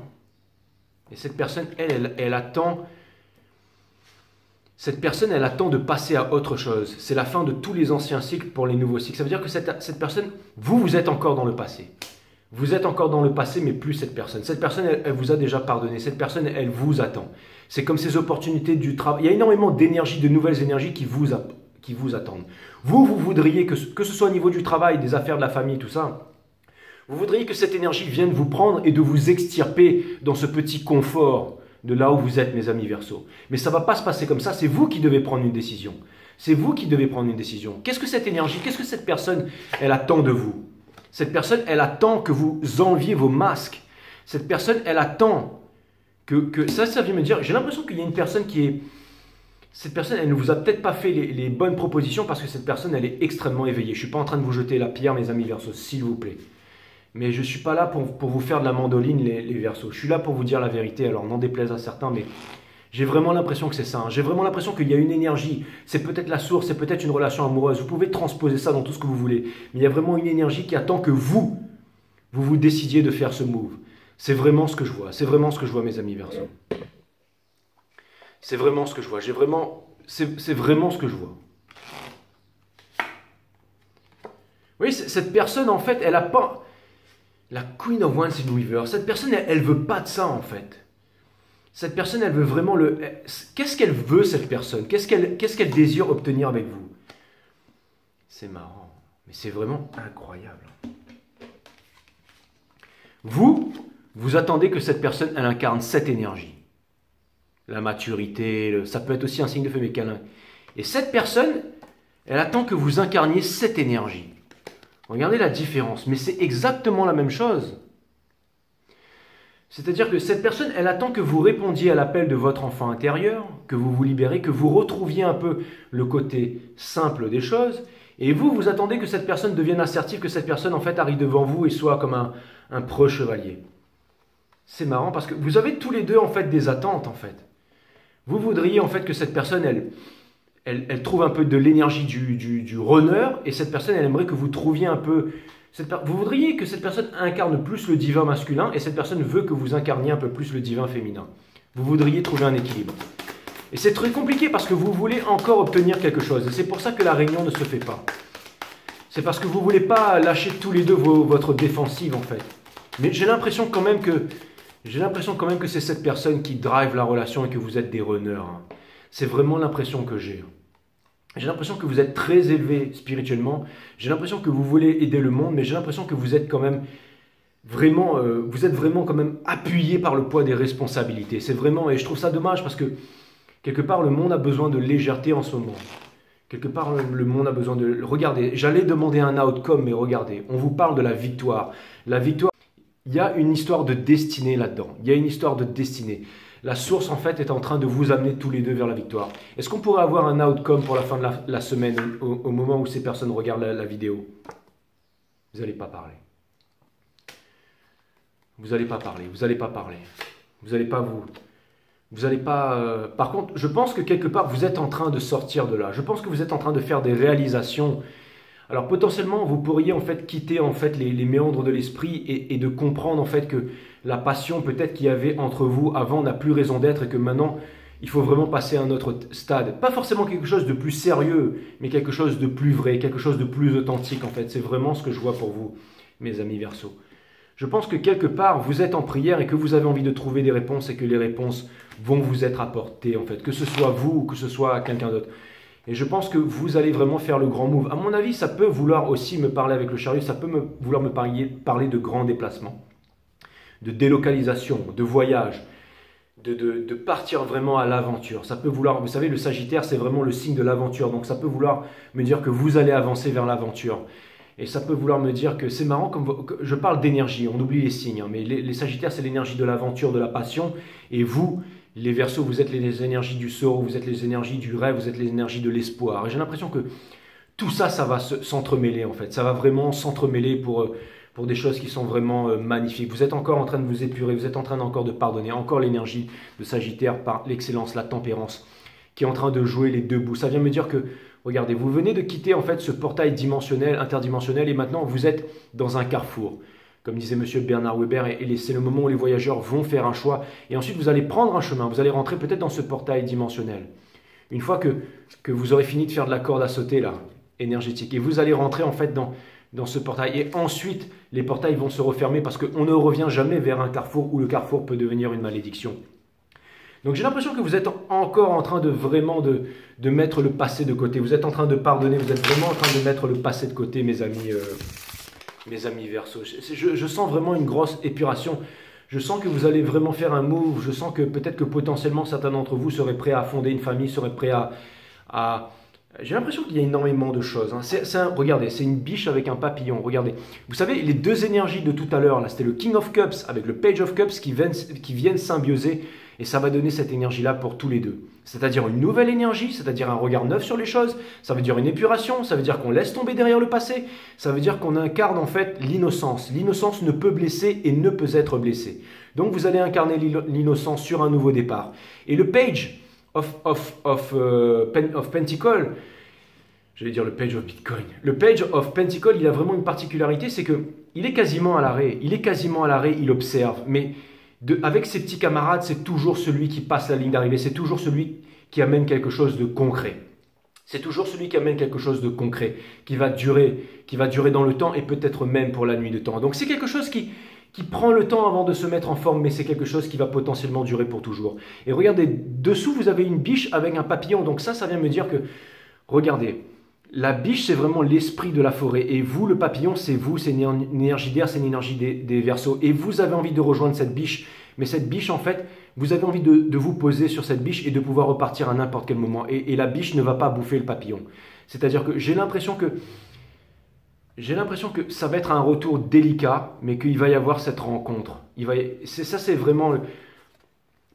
Speaker 1: Et cette personne, elle attend... Cette personne, elle attend de passer à autre chose. C'est la fin de tous les anciens cycles pour les nouveaux cycles. Ça veut dire que cette personne, vous êtes encore dans le passé. Vous êtes encore dans le passé, mais plus cette personne. Cette personne, elle vous a déjà pardonné. Cette personne, elle vous attend. C'est comme ces opportunités du travail. Il y a énormément d'énergie, de nouvelles énergies qui vous attendent. Vous voudriez que ce soit au niveau du travail, des affaires, de la famille, tout ça, vous voudriez que cette énergie vienne vous prendre et de vous extirper dans ce petit confort de là où vous êtes, mes amis Verseau. Mais ça ne va pas se passer comme ça, c'est vous qui devez prendre une décision. C'est vous qui devez prendre une décision. Qu'est-ce que cette énergie, qu'est-ce que cette personne, elle attend de vous? Cette personne, elle attend que vous enleviez vos masques. Cette personne, elle attend que ça vient me dire, j'ai l'impression qu'il y a une personne qui est... Cette personne, elle ne vous a peut-être pas fait les bonnes propositions parce que cette personne, elle est extrêmement éveillée. Je ne suis pas en train de vous jeter la pierre, mes amis Verseau, s'il vous plaît. Mais je ne suis pas là pour vous faire de la mandoline, les Verseaux. Je suis là pour vous dire la vérité, alors n'en déplaise à certains, mais j'ai vraiment l'impression que c'est ça. Hein. J'ai vraiment l'impression qu'il y a une énergie. C'est peut-être la source, c'est peut-être une relation amoureuse. Vous pouvez transposer ça dans tout ce que vous voulez. Mais il y a vraiment une énergie qui attend que vous décidiez de faire ce move. C'est vraiment ce que je vois. C'est vraiment ce que je vois, mes amis Verseaux. C'est vraiment ce que je vois. C'est vraiment ce que je vois. Oui, cette personne, en fait, elle n'a pas... La Queen of Wands in Reverse, cette personne, elle ne veut pas de ça, en fait. Cette personne, elle veut vraiment le... Qu'est-ce qu'elle veut, cette personne? Qu'est-ce qu'elle désire obtenir avec vous? C'est marrant, mais c'est vraiment incroyable. Vous attendez que cette personne, elle incarne cette énergie. La maturité, ça peut être aussi un signe de feu, mais câlin. Et cette personne, elle attend que vous incarniez cette énergie. Regardez la différence, mais c'est exactement la même chose. C'est-à-dire que cette personne, elle attend que vous répondiez à l'appel de votre enfant intérieur, que vous vous libérez, que vous retrouviez un peu le côté simple des choses. Et vous attendez que cette personne devienne assertive, que cette personne, en fait, arrive devant vous et soit comme un preux chevalier. C'est marrant parce que vous avez tous les deux, en fait, des attentes, en fait. Vous voudriez, en fait, que cette personne, elle trouve un peu de l'énergie du runner, et cette personne, elle aimerait que vous trouviez un peu... Vous voudriez que cette personne incarne plus le divin masculin, et cette personne veut que vous incarniez un peu plus le divin féminin. Vous voudriez trouver un équilibre. Et c'est très compliqué parce que vous voulez encore obtenir quelque chose, et c'est pour ça que la réunion ne se fait pas. C'est parce que vous ne voulez pas lâcher tous les deux votre défensive, en fait. Mais j'ai l'impression quand même que c'est cette personne qui drive la relation et que vous êtes des runners. Hein. C'est vraiment l'impression que j'ai. J'ai l'impression que vous êtes très élevé spirituellement. J'ai l'impression que vous voulez aider le monde, mais j'ai l'impression que vous êtes quand même vraiment, quand même appuyé par le poids des responsabilités. C'est vraiment, et je trouve ça dommage parce que quelque part le monde a besoin de légèreté en ce moment. Quelque part le monde a besoin de... Regardez, j'allais demander un outcome, mais regardez, on vous parle de la victoire. La victoire, il y a une histoire de destinée là-dedans. Il y a une histoire de destinée. La source, en fait, est en train de vous amener tous les deux vers la victoire. Est-ce qu'on pourrait avoir un outcome pour la fin de la semaine, au moment où ces personnes regardent la vidéo? Vous n'allez pas parler. Vous n'allez pas parler. Vous n'allez pas parler. Vous n'allez pas vous... Vous n'allez pas... Par contre, je pense que quelque part, vous êtes en train de sortir de là. Je pense que vous êtes en train de faire des réalisations. Alors, potentiellement, vous pourriez, en fait, quitter, en fait, les méandres de l'esprit et de comprendre, en fait, que la passion peut-être qu'il y avait entre vous avant n'a plus raison d'être et que maintenant, il faut vraiment passer à un autre stade. Pas forcément quelque chose de plus sérieux, mais quelque chose de plus vrai, quelque chose de plus authentique en fait. C'est vraiment ce que je vois pour vous, mes amis Verseaux. Je pense que quelque part, vous êtes en prière et que vous avez envie de trouver des réponses et que les réponses vont vous être apportées en fait. Que ce soit vous ou que ce soit quelqu'un d'autre. Et je pense que vous allez vraiment faire le grand move. À mon avis, ça peut vouloir aussi me parler avec le chariot, ça peut vouloir me parler de grands déplacements, de délocalisation, de voyage, de partir vraiment à l'aventure. Ça peut vouloir, vous savez, le Sagittaire, c'est vraiment le signe de l'aventure. Donc ça peut vouloir me dire que vous allez avancer vers l'aventure. Et ça peut vouloir me dire que c'est marrant, je parle d'énergie, on oublie les signes, hein, mais les Sagittaires, c'est l'énergie de l'aventure, de la passion. Et vous, les Verseaux, vous êtes les énergies du sort, vous êtes les énergies du rêve, vous êtes les énergies de l'espoir. Et j'ai l'impression que tout ça, ça va s'entremêler en fait. Ça va vraiment s'entremêler pour des choses qui sont vraiment magnifiques. Vous êtes encore en train de vous épurer, vous êtes en train encore de pardonner, encore l'énergie de Sagittaire par l'excellence, la tempérance, qui est en train de jouer les deux bouts. Ça vient me dire que, regardez, vous venez de quitter en fait ce portail dimensionnel, interdimensionnel, et maintenant vous êtes dans un carrefour. Comme disait monsieur Bernard Weber, et c'est le moment où les voyageurs vont faire un choix, et ensuite vous allez prendre un chemin, vous allez rentrer peut-être dans ce portail dimensionnel. Une fois que vous aurez fini de faire de la corde à sauter là, énergétique, et vous allez rentrer en fait dans ce portail. Et ensuite, les portails vont se refermer parce qu'on ne revient jamais vers un carrefour où le carrefour peut devenir une malédiction. Donc j'ai l'impression que vous êtes encore en train de vraiment de mettre le passé de côté. Vous êtes en train de pardonner, vous êtes vraiment en train de mettre le passé de côté, mes amis Verseau. Je sens vraiment une grosse épuration. Je sens que vous allez vraiment faire un move. Je sens que peut-être que potentiellement certains d'entre vous seraient prêts à fonder une famille, seraient prêts à... J'ai l'impression qu'il y a énormément de choses. Hein. Regardez, c'est une biche avec un papillon. Regardez. Vous savez, les deux énergies de tout à l'heure, là, c'était le King of Cups avec le Page of Cups qui viennent symbioser. Et ça va donner cette énergie-là pour tous les deux. C'est-à-dire une nouvelle énergie, c'est-à-dire un regard neuf sur les choses. Ça veut dire une épuration, ça veut dire qu'on laisse tomber derrière le passé. Ça veut dire qu'on incarne en fait l'innocence. L'innocence ne peut blesser et ne peut être blessée. Donc vous allez incarner l'innocence sur un nouveau départ. Et le Page of Pentacle, j'allais dire le Page of Bitcoin. Le Page of Pentacle, il a vraiment une particularité, c'est qu'il est quasiment à l'arrêt. Il est quasiment à l'arrêt, il observe. Mais avec ses petits camarades, c'est toujours celui qui passe la ligne d'arrivée. C'est toujours celui qui amène quelque chose de concret. C'est toujours celui qui amène quelque chose de concret, qui va durer dans le temps et peut-être même pour la nuit de temps. Donc c'est quelque chose qui prend le temps avant de se mettre en forme, mais c'est quelque chose qui va potentiellement durer pour toujours. Et regardez, dessous, vous avez une biche avec un papillon. Donc ça vient me dire que, regardez, la biche, c'est vraiment l'esprit de la forêt. Et vous, le papillon, c'est vous, c'est une énergie d'air, c'est une énergie des Verseaux. Et vous avez envie de rejoindre cette biche. Mais cette biche, en fait, vous avez envie de vous poser sur cette biche et de pouvoir repartir à n'importe quel moment. Et la biche ne va pas bouffer le papillon. C'est-à-dire que j'ai l'impression que ça va être un retour délicat, mais qu'il va y avoir cette rencontre. C'est vraiment...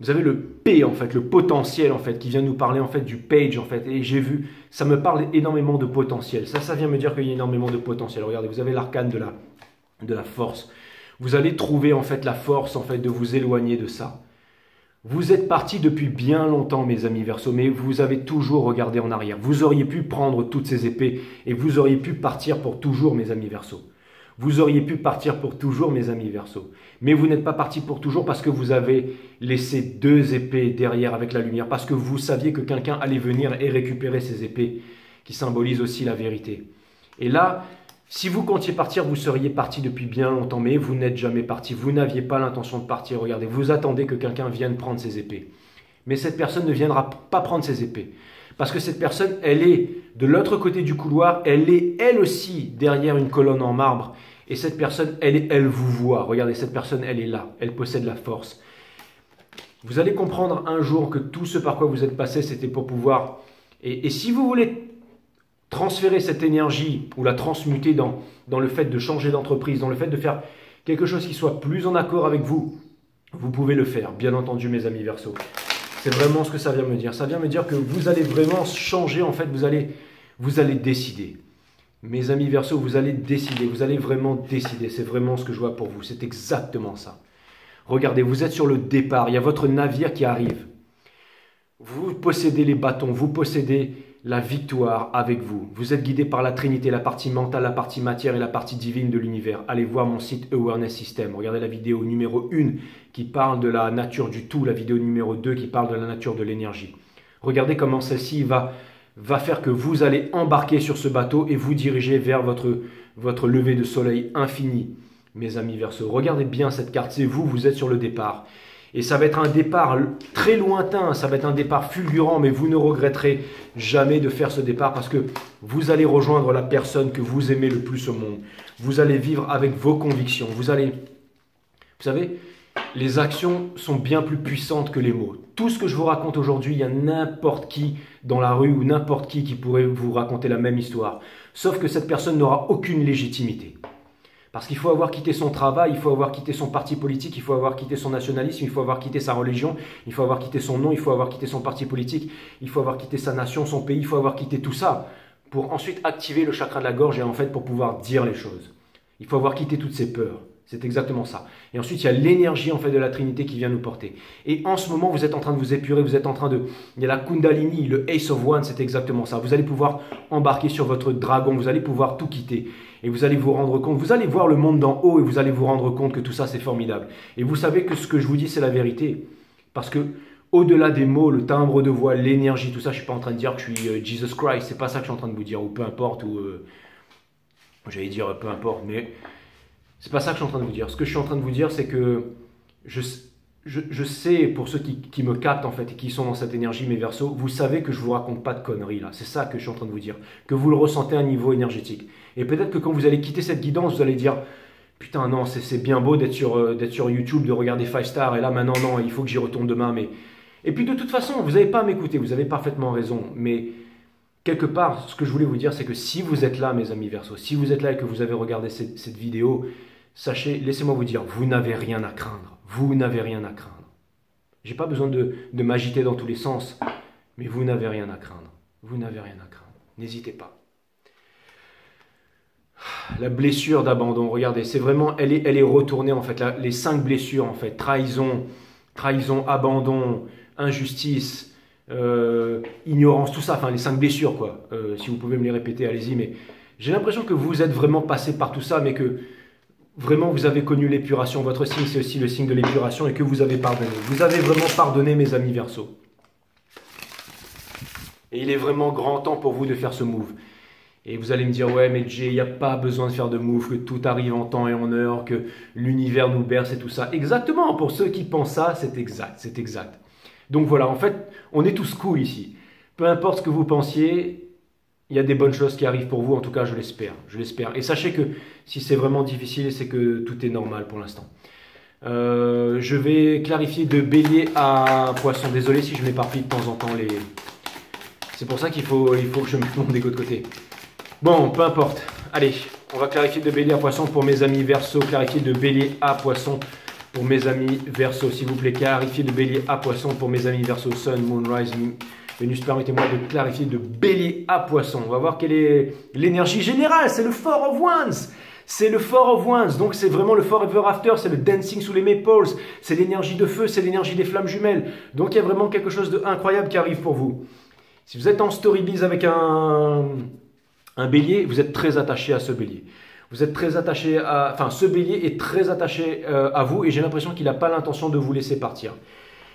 Speaker 1: Vous avez le P, en fait, le potentiel, en fait, qui vient nous parler, en fait, du page, en fait. Et j'ai vu, ça me parle énormément de potentiel. Ça vient me dire qu'il y a énormément de potentiel. Regardez, vous avez l'arcane de la force. Vous allez trouver, en fait, la force, en fait, de vous éloigner de ça. Vous êtes parti depuis bien longtemps, mes amis Verseaux, mais vous avez toujours regardé en arrière. Vous auriez pu prendre toutes ces épées et vous auriez pu partir pour toujours, mes amis Verseaux. Vous auriez pu partir pour toujours, mes amis Verseaux. Mais vous n'êtes pas parti pour toujours parce que vous avez laissé deux épées derrière avec la lumière. Parce que vous saviez que quelqu'un allait venir et récupérer ces épées qui symbolisent aussi la vérité. Et là, si vous comptiez partir, vous seriez parti depuis bien longtemps. Mais vous n'êtes jamais parti. Vous n'aviez pas l'intention de partir. Regardez, vous attendez que quelqu'un vienne prendre ses épées. Mais cette personne ne viendra pas prendre ses épées. Parce que cette personne, elle est de l'autre côté du couloir. Elle est, elle aussi, derrière une colonne en marbre. Et cette personne, elle vous voit. Regardez, cette personne, elle est là. Elle possède la force. Vous allez comprendre un jour que tout ce par quoi vous êtes passé, c'était pour pouvoir... Et si vous voulez transférer cette énergie ou la transmuter dans le fait de changer d'entreprise, dans le fait de faire quelque chose qui soit plus en accord avec vous, vous pouvez le faire. Bien entendu, mes amis Verseaux. C'est vraiment ce que ça vient me dire. Ça vient me dire que vous allez vraiment changer. En fait, vous allez décider. Mes amis Verseaux, vous allez décider, vous allez vraiment décider. C'est vraiment ce que je vois pour vous. C'est exactement ça. Regardez, vous êtes sur le départ. Il y a votre navire qui arrive. Vous possédez les bâtons. Vous possédez la victoire avec vous. Vous êtes guidé par la Trinité, la partie mentale, la partie matière et la partie divine de l'univers. Allez voir mon site Awareness System. Regardez la vidéo numéro 1 qui parle de la nature du tout. La vidéo numéro 2 qui parle de la nature de l'énergie. Regardez comment celle-ci va faire que vous allez embarquer sur ce bateau et vous diriger vers votre lever de soleil infini, mes amis Verseaux. Regardez bien cette carte, c'est vous, vous êtes sur le départ. Et ça va être un départ très lointain, ça va être un départ fulgurant, mais vous ne regretterez jamais de faire ce départ parce que vous allez rejoindre la personne que vous aimez le plus au monde. Vous allez vivre avec vos convictions. Vous savez, les actions sont bien plus puissantes que les mots. Tout ce que je vous raconte aujourd'hui, il y a n'importe qui dans la rue ou n'importe qui pourrait vous raconter la même histoire. Sauf que cette personne n'aura aucune légitimité. Parce qu'il faut avoir quitté son travail, il faut avoir quitté son parti politique, il faut avoir quitté son nationalisme, il faut avoir quitté sa religion, il faut avoir quitté son nom, il faut avoir quitté son parti politique, il faut avoir quitté sa nation, son pays, il faut avoir quitté tout ça pour ensuite activer le chakra de la gorge et en fait pour pouvoir dire les choses. Il faut avoir quitté toutes ces peurs. C'est exactement ça. Et ensuite, il y a l'énergie en fait de la Trinité qui vient nous porter. Et en ce moment, vous êtes en train de vous épurer, vous êtes en train de... Il y a la Kundalini, le Ace of Wands, c'est exactement ça. Vous allez pouvoir embarquer sur votre dragon, vous allez pouvoir tout quitter. Et vous allez vous rendre compte, vous allez voir le monde d'en haut et vous allez vous rendre compte que tout ça, c'est formidable. Et vous savez que ce que je vous dis, c'est la vérité. Parce que au-delà des mots, le timbre de voix, l'énergie, tout ça, je ne suis pas en train de dire que je suis Jesus Christ. C'est pas ça que je suis en train de vous dire, ou peu importe, ou... J'allais dire peu importe, mais c'est pas ça que je suis en train de vous dire. Ce que je suis en train de vous dire, c'est que je sais, pour ceux qui me captent en fait et qui sont dans cette énergie, mes Verseaux, vous savez que je vous raconte pas de conneries là. C'est ça que je suis en train de vous dire. Que vous le ressentez à un niveau énergétique. Et peut-être que quand vous allez quitter cette guidance, vous allez dire putain, non, c'est bien beau d'être sur YouTube, de regarder 5 Star, et là maintenant, non, il faut que j'y retourne demain. Mais... Et puis de toute façon, vous n'avez pas à m'écouter, vous avez parfaitement raison. Mais quelque part, ce que je voulais vous dire, c'est que si vous êtes là, mes amis Verseaux, si vous êtes là et que vous avez regardé cette vidéo, sachez, laissez-moi vous dire, vous n'avez rien à craindre. Vous n'avez rien à craindre. J'ai pas besoin de m'agiter dans tous les sens, mais vous n'avez rien à craindre. Vous n'avez rien à craindre. N'hésitez pas. La blessure d'abandon, regardez, c'est vraiment, elle est retournée en fait. Les 5 blessures en fait, trahison, abandon, injustice, ignorance, tout ça, enfin les 5 blessures quoi. Si vous pouvez me les répéter, allez-y, mais j'ai l'impression que vous êtes vraiment passé par tout ça, mais que vraiment vous avez connu l'épuration. Votre signe, c'est aussi le signe de l'épuration et que vous avez pardonné. Vous avez vraiment pardonné, mes amis Verseaux. Et il est vraiment grand temps pour vous de faire ce move. Et vous allez me dire, ouais, mais Jay, il n'y a pas besoin de faire de move, que tout arrive en temps et en heure, que l'univers nous berce et tout ça. Exactement, pour ceux qui pensent ça, c'est exact, c'est exact. Donc voilà, en fait, on est tous cool ici. Peu importe ce que vous pensiez, il y a des bonnes choses qui arrivent pour vous, en tout cas, je l'espère. Je l'espère. Et sachez que si c'est vraiment difficile, c'est que tout est normal pour l'instant. Je vais clarifier de Bélier à Poisson. Désolé si je m'éparpille de temps en temps. C'est pour ça qu'il faut que je mette mon dégo de côté. Bon, peu importe. Allez, on va clarifier de Bélier à Poisson pour mes amis Verseaux. Clarifier de Bélier à Poisson pour mes amis Verseaux. S'il vous plaît, clarifier de Bélier à Poisson pour mes amis Verseaux. Sun, Moon, Rising, Vénus, permettez-moi de clarifier de Bélier à Poisson. On va voir quelle est l'énergie générale. C'est le Four of Wands. C'est le Four of Wands. Donc c'est vraiment le Forever After. C'est le Dancing sous les Maples. C'est l'énergie de feu. C'est l'énergie des flammes jumelles. Donc il y a vraiment quelque chose d'incroyable qui arrive pour vous. Si vous êtes en storybiz avec un bélier, vous êtes très attaché à ce bélier. Vous êtes très attaché à... Enfin, ce bélier est très attaché à vous et j'ai l'impression qu'il n'a pas l'intention de vous laisser partir.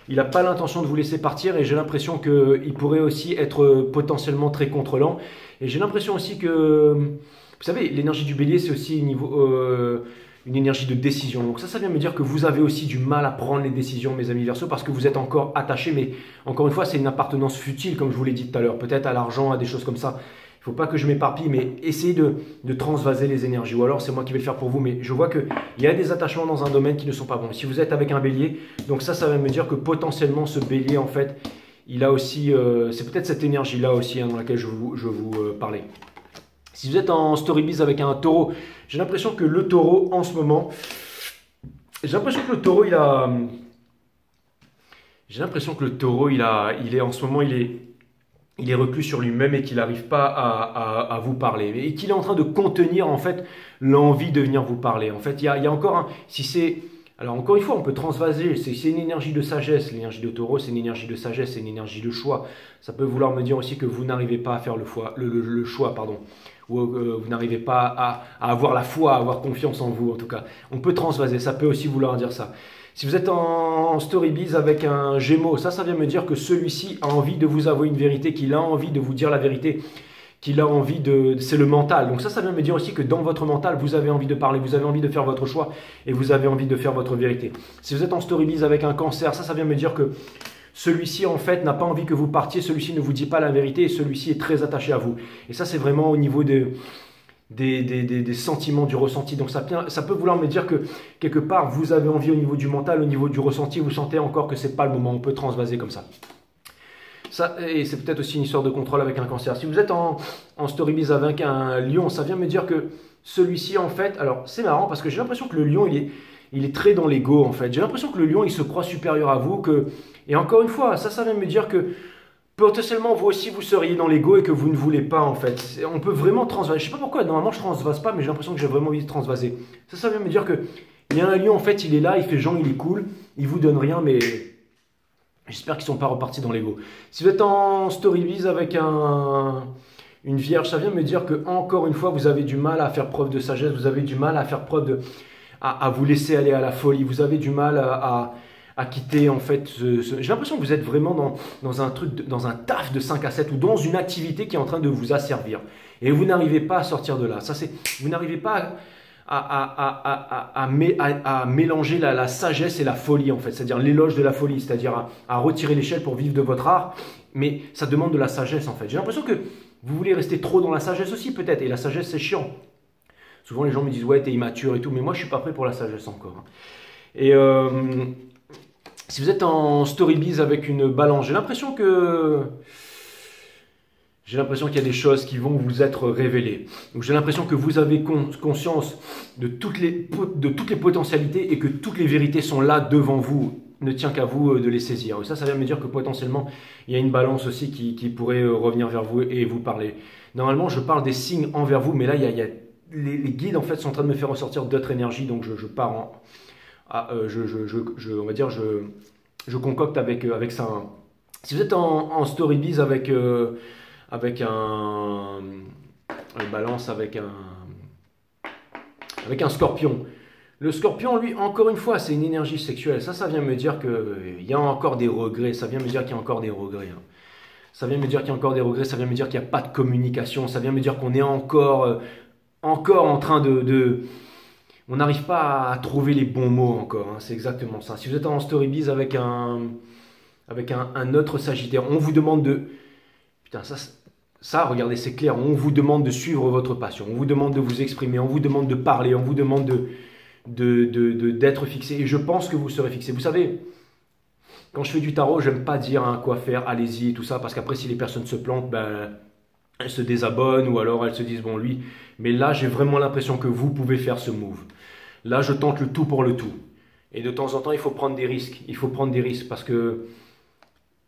Speaker 1: Il n'a pas l'intention de vous laisser partir et j'ai l'impression qu'il pourrait aussi être potentiellement très contrôlant. Et j'ai l'impression aussi que... Vous savez, l'énergie du bélier, c'est aussi une énergie de décision. Donc ça vient me dire que vous avez aussi du mal à prendre les décisions, mes amis Verseaux, parce que vous êtes encore attachés. Mais encore une fois, c'est une appartenance futile, comme je vous l'ai dit tout à l'heure. Peut-être à l'argent, à des choses comme ça. Il ne faut pas que je m'éparpille, mais essayez de transvaser les énergies. Ou alors, c'est moi qui vais le faire pour vous. Mais je vois qu'il y a des attachements dans un domaine qui ne sont pas bons. Si vous êtes avec un bélier, donc ça va me dire que potentiellement, ce bélier, en fait, il a aussi... c'est peut-être cette énergie-là aussi dans laquelle je vous parlais. Si vous êtes en storybiz avec un taureau, j'ai l'impression que le taureau, en ce moment... J'ai l'impression que le taureau, il a... J'ai l'impression que le taureau, il est en ce moment, il est reclus sur lui-même et qu'il n'arrive pas à vous parler. Et qu'il est en train de contenir, en fait, l'envie de venir vous parler. En fait, il y a encore un... Si c'est... Alors, encore une fois, on peut transvaser. C'est une énergie de sagesse. L'énergie de taureau, c'est une énergie de sagesse, c'est une énergie de choix. Ça peut vouloir me dire aussi que vous n'arrivez pas à faire le choix, pardon. Ou vous n'arrivez pas à avoir la foi, à avoir confiance en vous, en tout cas. On peut transvaser, ça peut aussi vouloir dire ça. Si vous êtes en storybiz avec un Gémeaux, ça vient me dire que celui-ci a envie de vous avouer une vérité, qu'il a envie de vous dire la vérité, qu'il a envie de... C'est le mental. Donc ça vient me dire aussi que dans votre mental, vous avez envie de parler, vous avez envie de faire votre choix et vous avez envie de faire votre vérité. Si vous êtes en storybiz avec un Cancer, ça vient me dire que celui-ci, en fait, n'a pas envie que vous partiez, celui-ci ne vous dit pas la vérité et celui-ci est très attaché à vous. Et ça, c'est vraiment au niveau des sentiments, du ressenti. Donc ça peut vouloir me dire que quelque part, vous avez envie au niveau du mental, au niveau du ressenti, vous sentez encore que ce n'est pas le moment, on peut transvaser comme ça. Et c'est peut-être aussi une histoire de contrôle avec un Cancer. Si vous êtes en storybiz avec un Lion, ça vient me dire que celui-ci, en fait, alors c'est marrant parce que j'ai l'impression que le Lion, il est très dans l'ego, en fait. J'ai l'impression que le Lion, il se croit supérieur à vous, et encore une fois, ça vient me dire que potentiellement, vous aussi, vous seriez dans l'ego et que vous ne voulez pas, en fait. On peut vraiment transvaser. Je ne sais pas pourquoi, normalement, je ne transvase pas, mais j'ai l'impression que j'ai vraiment envie de transvaser. Ça vient me dire qu'il y a un Lion, en fait, il est là, il fait genre, il est cool, il vous donne rien, mais j'espère qu'ils ne sont pas repartis dans l'ego. Si vous êtes en storybiz avec une Vierge, ça vient me dire que encore une fois, vous avez du mal à faire preuve de sagesse, vous avez du mal à faire preuve à vous laisser aller à la folie, vous avez du mal à quitter en fait j'ai l'impression que vous êtes vraiment dans un truc, dans un taf de 5 à 7 ou dans une activité qui est en train de vous asservir. Et vous n'arrivez pas à sortir de là. Vous n'arrivez pas à mélanger la sagesse et la folie en fait, c'est-à-dire l'éloge de la folie, c'est-à-dire à retirer l'échelle pour vivre de votre art, mais ça demande de la sagesse en fait. J'ai l'impression que vous voulez rester trop dans la sagesse aussi peut-être, et la sagesse c'est chiant. Souvent les gens me disent ouais t'es immature et tout, mais moi je suis pas prêt pour la sagesse encore. Et si vous êtes en storybiz avec une balance, j'ai l'impression qu'il y a des choses qui vont vous être révélées. Donc j'ai l'impression que vous avez conscience de toutes les potentialités et que toutes les vérités sont là devant vous. Ne tient qu'à vous de les saisir. Et ça vient me dire que potentiellement, il y a une balance aussi qui pourrait revenir vers vous et vous parler. Normalement, je parle des signes envers vous, mais là, les guides en fait sont en train de me faire ressortir d'autres énergies. Donc je pars on va dire, je concocte avec ça. Si vous êtes en storybiz avec un balance, avec un scorpion. Le scorpion, lui, encore une fois, c'est une énergie sexuelle. Ça vient me dire qu'il y a encore des regrets. Ça vient me dire qu'il y a encore des regrets. Ça vient me dire qu'il y a encore des regrets. Ça vient me dire qu'il n'y a pas de communication. Ça vient me dire qu'on est encore en train on n'arrive pas à trouver les bons mots encore. C'est exactement ça. Si vous êtes en storybiz avec un autre Sagittaire, on vous demande de... Putain, ça, regardez, c'est clair. On vous demande de suivre votre passion. On vous demande de vous exprimer. On vous demande de parler. On vous demande d'être fixé. Et je pense que vous serez fixé. Vous savez, quand je fais du tarot, j'aime pas dire quoi faire, allez-y, tout ça. Parce qu'après, si les personnes se plantent, elles se désabonnent ou alors elles se disent, bon, lui. Mais là, j'ai vraiment l'impression que vous pouvez faire ce move. Là, je tente le tout pour le tout. Et de temps en temps, il faut prendre des risques. Il faut prendre des risques parce que...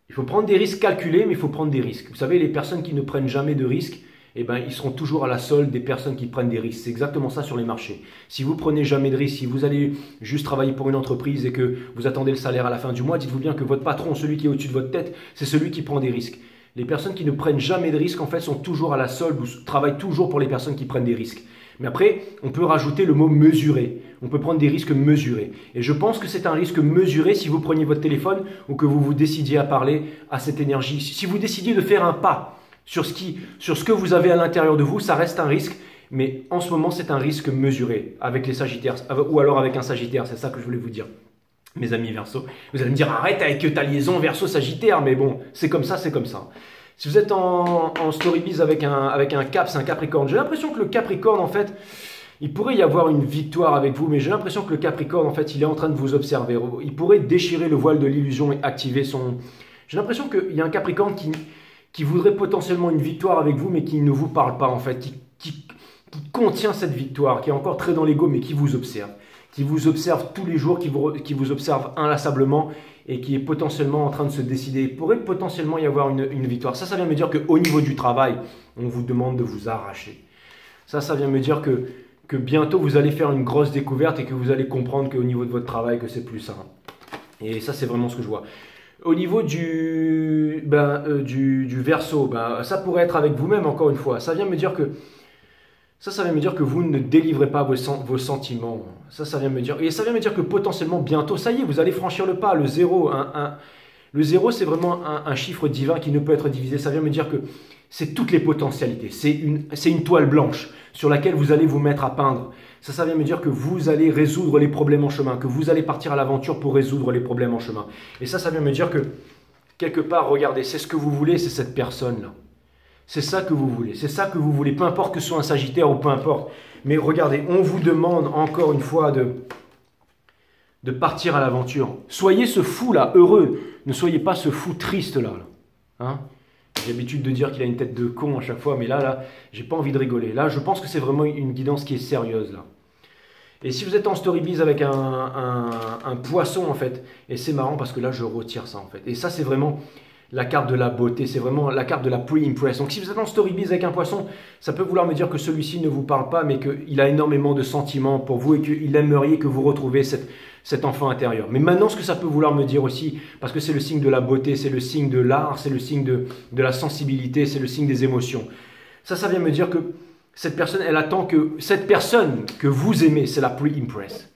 Speaker 1: Il faut prendre des risques calculés, mais il faut prendre des risques. Vous savez, les personnes qui ne prennent jamais de risques, ils seront toujours à la solde des personnes qui prennent des risques. C'est exactement ça sur les marchés. Si vous prenez jamais de risques, si vous allez juste travailler pour une entreprise et que vous attendez le salaire à la fin du mois, dites-vous bien que votre patron, celui qui est au-dessus de votre tête, c'est celui qui prend des risques. Les personnes qui ne prennent jamais de risques, en fait, sont toujours à la solde ou travaillent toujours pour les personnes qui prennent des risques. Mais après, on peut rajouter le mot mesurer. On peut prendre des risques mesurés. Et je pense que c'est un risque mesuré si vous preniez votre téléphone ou que vous vous décidiez à parler à cette énergie. Si vous décidiez de faire un pas sur ce que vous avez à l'intérieur de vous, ça reste un risque. Mais en ce moment, c'est un risque mesuré avec les Sagittaires ou alors avec un Sagittaire. C'est ça que je voulais vous dire. Mes amis Verseau, vous allez me dire arrête avec ta liaison Verseau-Sagittaire. Mais bon, c'est comme ça, c'est comme ça. Si vous êtes en storybiz avec un Cap, c'est un Capricorne. J'ai l'impression que le Capricorne, en fait, il pourrait y avoir une victoire avec vous, mais j'ai l'impression que le Capricorne, en fait, il est en train de vous observer. Il pourrait déchirer le voile de l'illusion et activer son... J'ai l'impression qu'il y a un Capricorne qui voudrait potentiellement une victoire avec vous, mais qui ne vous parle pas, en fait, qui contient cette victoire, qui est encore très dans l'ego, mais qui vous observe tous les jours, qui vous observe inlassablement et qui est potentiellement en train de se décider. Il pourrait potentiellement y avoir une victoire. Ça vient me dire qu'au niveau du travail, on vous demande de vous arracher. Ça vient me dire que bientôt vous allez faire une grosse découverte et que vous allez comprendre qu'au niveau de votre travail, que c'est plus ça. Et ça, c'est vraiment ce que je vois. Au niveau du Verseau, ça pourrait être avec vous-même encore une fois. Ça vient me dire que vous ne délivrez pas vos sentiments. Ça vient me dire. Et ça vient me dire que potentiellement, bientôt, ça y est, vous allez franchir le pas. Le zéro, le zéro, c'est vraiment un chiffre divin qui ne peut être divisé. Ça vient me dire que c'est toutes les potentialités. C'est une toile blanche sur laquelle vous allez vous mettre à peindre. Ça vient me dire que vous allez résoudre les problèmes en chemin, que vous allez partir à l'aventure pour résoudre les problèmes en chemin. Et ça vient me dire que, quelque part, regardez, c'est ce que vous voulez, c'est cette personne-là. C'est ça que vous voulez, c'est ça que vous voulez, peu importe que ce soit un Sagittaire ou peu importe. Mais regardez, on vous demande encore une fois de partir à l'aventure. Soyez ce fou-là, heureux. Ne soyez pas ce fou triste-là. Hein? J'ai l'habitude de dire qu'il a une tête de con à chaque fois, mais là, j'ai pas envie de rigoler. Là, je pense que c'est vraiment une guidance qui est sérieuse, là. Et si vous êtes en storybiz avec un poisson, en fait, et c'est marrant parce que là, je retire ça, en fait. Et ça, c'est vraiment... la carte de la beauté, c'est vraiment la carte de la pre-impress. Donc si vous êtes en storybiz avec un poisson, ça peut vouloir me dire que celui-ci ne vous parle pas, mais qu'il a énormément de sentiments pour vous et qu'il aimerait que vous retrouviez cet enfant intérieur. Mais maintenant, ce que ça peut vouloir me dire aussi, parce que c'est le signe de la beauté, c'est le signe de l'art, c'est le signe de la sensibilité, c'est le signe des émotions. Ça vient me dire que cette personne, elle attend que cette personne que vous aimez, c'est la pre-impress.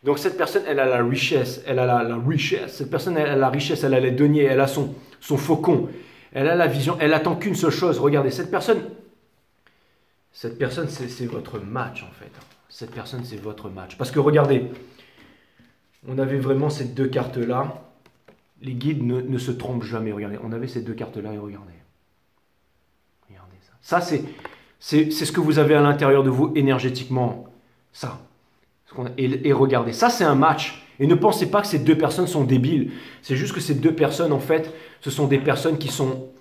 Speaker 1: Donc cette personne, elle a la richesse, elle a la richesse. Cette personne, elle a la richesse, elle a les deniers, elle a son faucon, elle a la vision, elle attend qu'une seule chose. Regardez, cette personne, c'est votre match en fait. Cette personne, c'est votre match. Parce que regardez, on avait vraiment ces deux cartes-là. Les guides ne se trompent jamais. Regardez, on avait ces deux cartes-là et regardez. Regardez ça. Ça, c'est ce que vous avez à l'intérieur de vous énergétiquement. Ça. Et regardez, ça c'est un match. Et ne pensez pas que ces deux personnes sont débiles. C'est juste que ces deux personnes, en fait, ce sont des personnes qui sont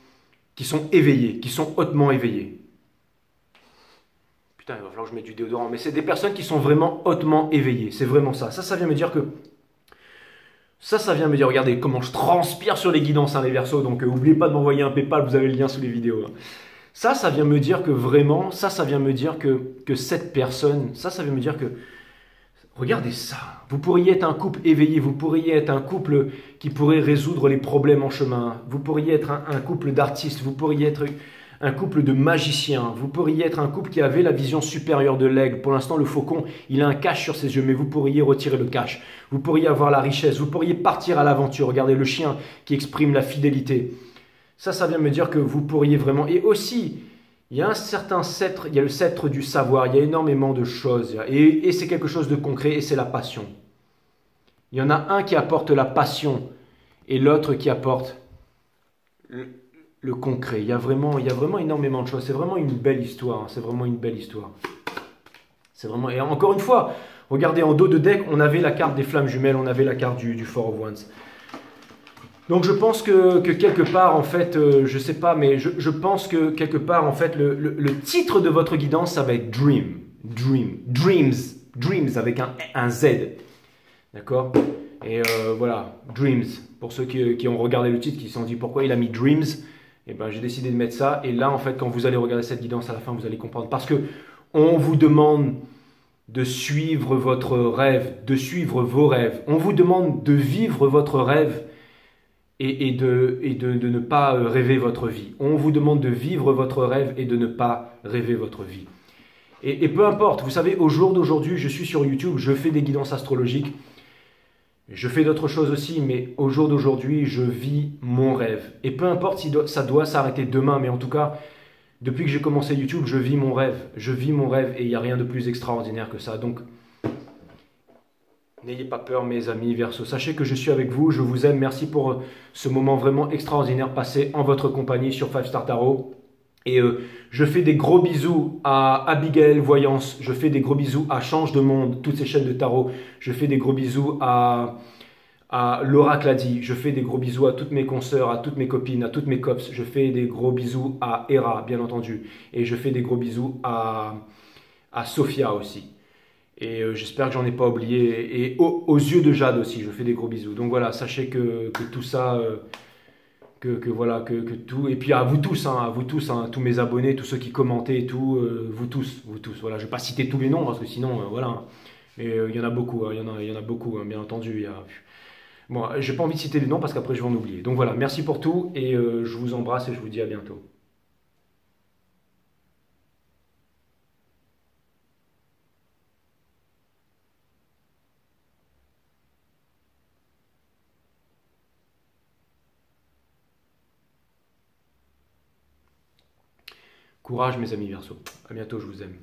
Speaker 1: éveillées, qui sont hautement éveillées. Putain, il va falloir que je mette du déodorant. Mais c'est des personnes qui sont vraiment hautement éveillées. C'est vraiment ça. Ça vient me dire que... Ça vient me dire, regardez comment je transpire sur les guidances, hein, les Verseaux. Donc, n'oubliez pas de m'envoyer un PayPal, vous avez le lien sous les vidéos. Hein. Ça vient me dire que vraiment, ça vient me dire que cette personne, ça vient me dire que... Regardez ça. Vous pourriez être un couple éveillé, vous pourriez être un couple qui pourrait résoudre les problèmes en chemin. Vous pourriez être un couple d'artistes, vous pourriez être un couple de magiciens, vous pourriez être un couple qui avait la vision supérieure de l'aigle. Pour l'instant, le faucon, il a un cache sur ses yeux, mais vous pourriez retirer le cache. Vous pourriez avoir la richesse, vous pourriez partir à l'aventure. Regardez le chien qui exprime la fidélité. Ça vient me dire que vous pourriez vraiment... Et aussi... Il y a un certain sceptre, il y a le sceptre du savoir, il y a énormément de choses. Et c'est quelque chose de concret et c'est la passion. Il y en a un qui apporte la passion et l'autre qui apporte le concret. Il y a vraiment énormément de choses. C'est vraiment une belle histoire. Hein. C'est vraiment une belle histoire. C'est vraiment... Et encore une fois, regardez en dos de deck, on avait la carte des flammes jumelles, on avait la carte du Four of Wands. Donc je pense que quelque part, en fait, je sais pas, mais je pense que quelque part, en fait, le titre de votre guidance, ça va être Dream. Dreams avec un Z. D'accord? Et voilà, Dreams. Pour ceux qui ont regardé le titre, qui se sont dit pourquoi il a mis Dreams, et ben j'ai décidé de mettre ça. Et là, en fait, quand vous allez regarder cette guidance à la fin, vous allez comprendre. Parce que on vous demande de suivre votre rêve, de suivre vos rêves. On vous demande de vivre votre rêve. Et de ne pas rêver votre vie. On vous demande de vivre votre rêve et de ne pas rêver votre vie. Et peu importe, vous savez, au jour d'aujourd'hui, je suis sur YouTube, je fais des guidances astrologiques, je fais d'autres choses aussi, mais au jour d'aujourd'hui, je vis mon rêve. Et peu importe si ça doit s'arrêter demain, mais en tout cas, depuis que j'ai commencé YouTube, je vis mon rêve. Je vis mon rêve et il n'y a rien de plus extraordinaire que ça. Donc, n'ayez pas peur mes amis Verseau, sachez que je suis avec vous, je vous aime, merci pour ce moment vraiment extraordinaire passé en votre compagnie sur 5 Star Tarot. Et je fais des gros bisous à Abigail Voyance, je fais des gros bisous à Change de Monde, toutes ces chaînes de tarot. Je fais des gros bisous à l'Oracle a dit, je fais des gros bisous à toutes mes consoeurs, à toutes mes copines, à toutes mes cops. Je fais des gros bisous à Hera, bien entendu. Et je fais des gros bisous à Sophia aussi. Et j'espère que j'en ai pas oublié. Et aux yeux de Jade aussi, je fais des gros bisous. Donc voilà, sachez que tout ça, voilà, que tout. Et puis à vous tous, hein, tous mes abonnés, tous ceux qui commentaient et tout, vous tous. Voilà, je vais pas citer tous les noms parce que sinon, voilà. Mais il y en a beaucoup, hein, il y en a beaucoup, hein, bien entendu. Bon, j'ai pas envie de citer les noms parce qu'après je vais en oublier. Donc voilà, merci pour tout et je vous embrasse et je vous dis à bientôt. Courage mes amis Verseau. À bientôt, je vous aime.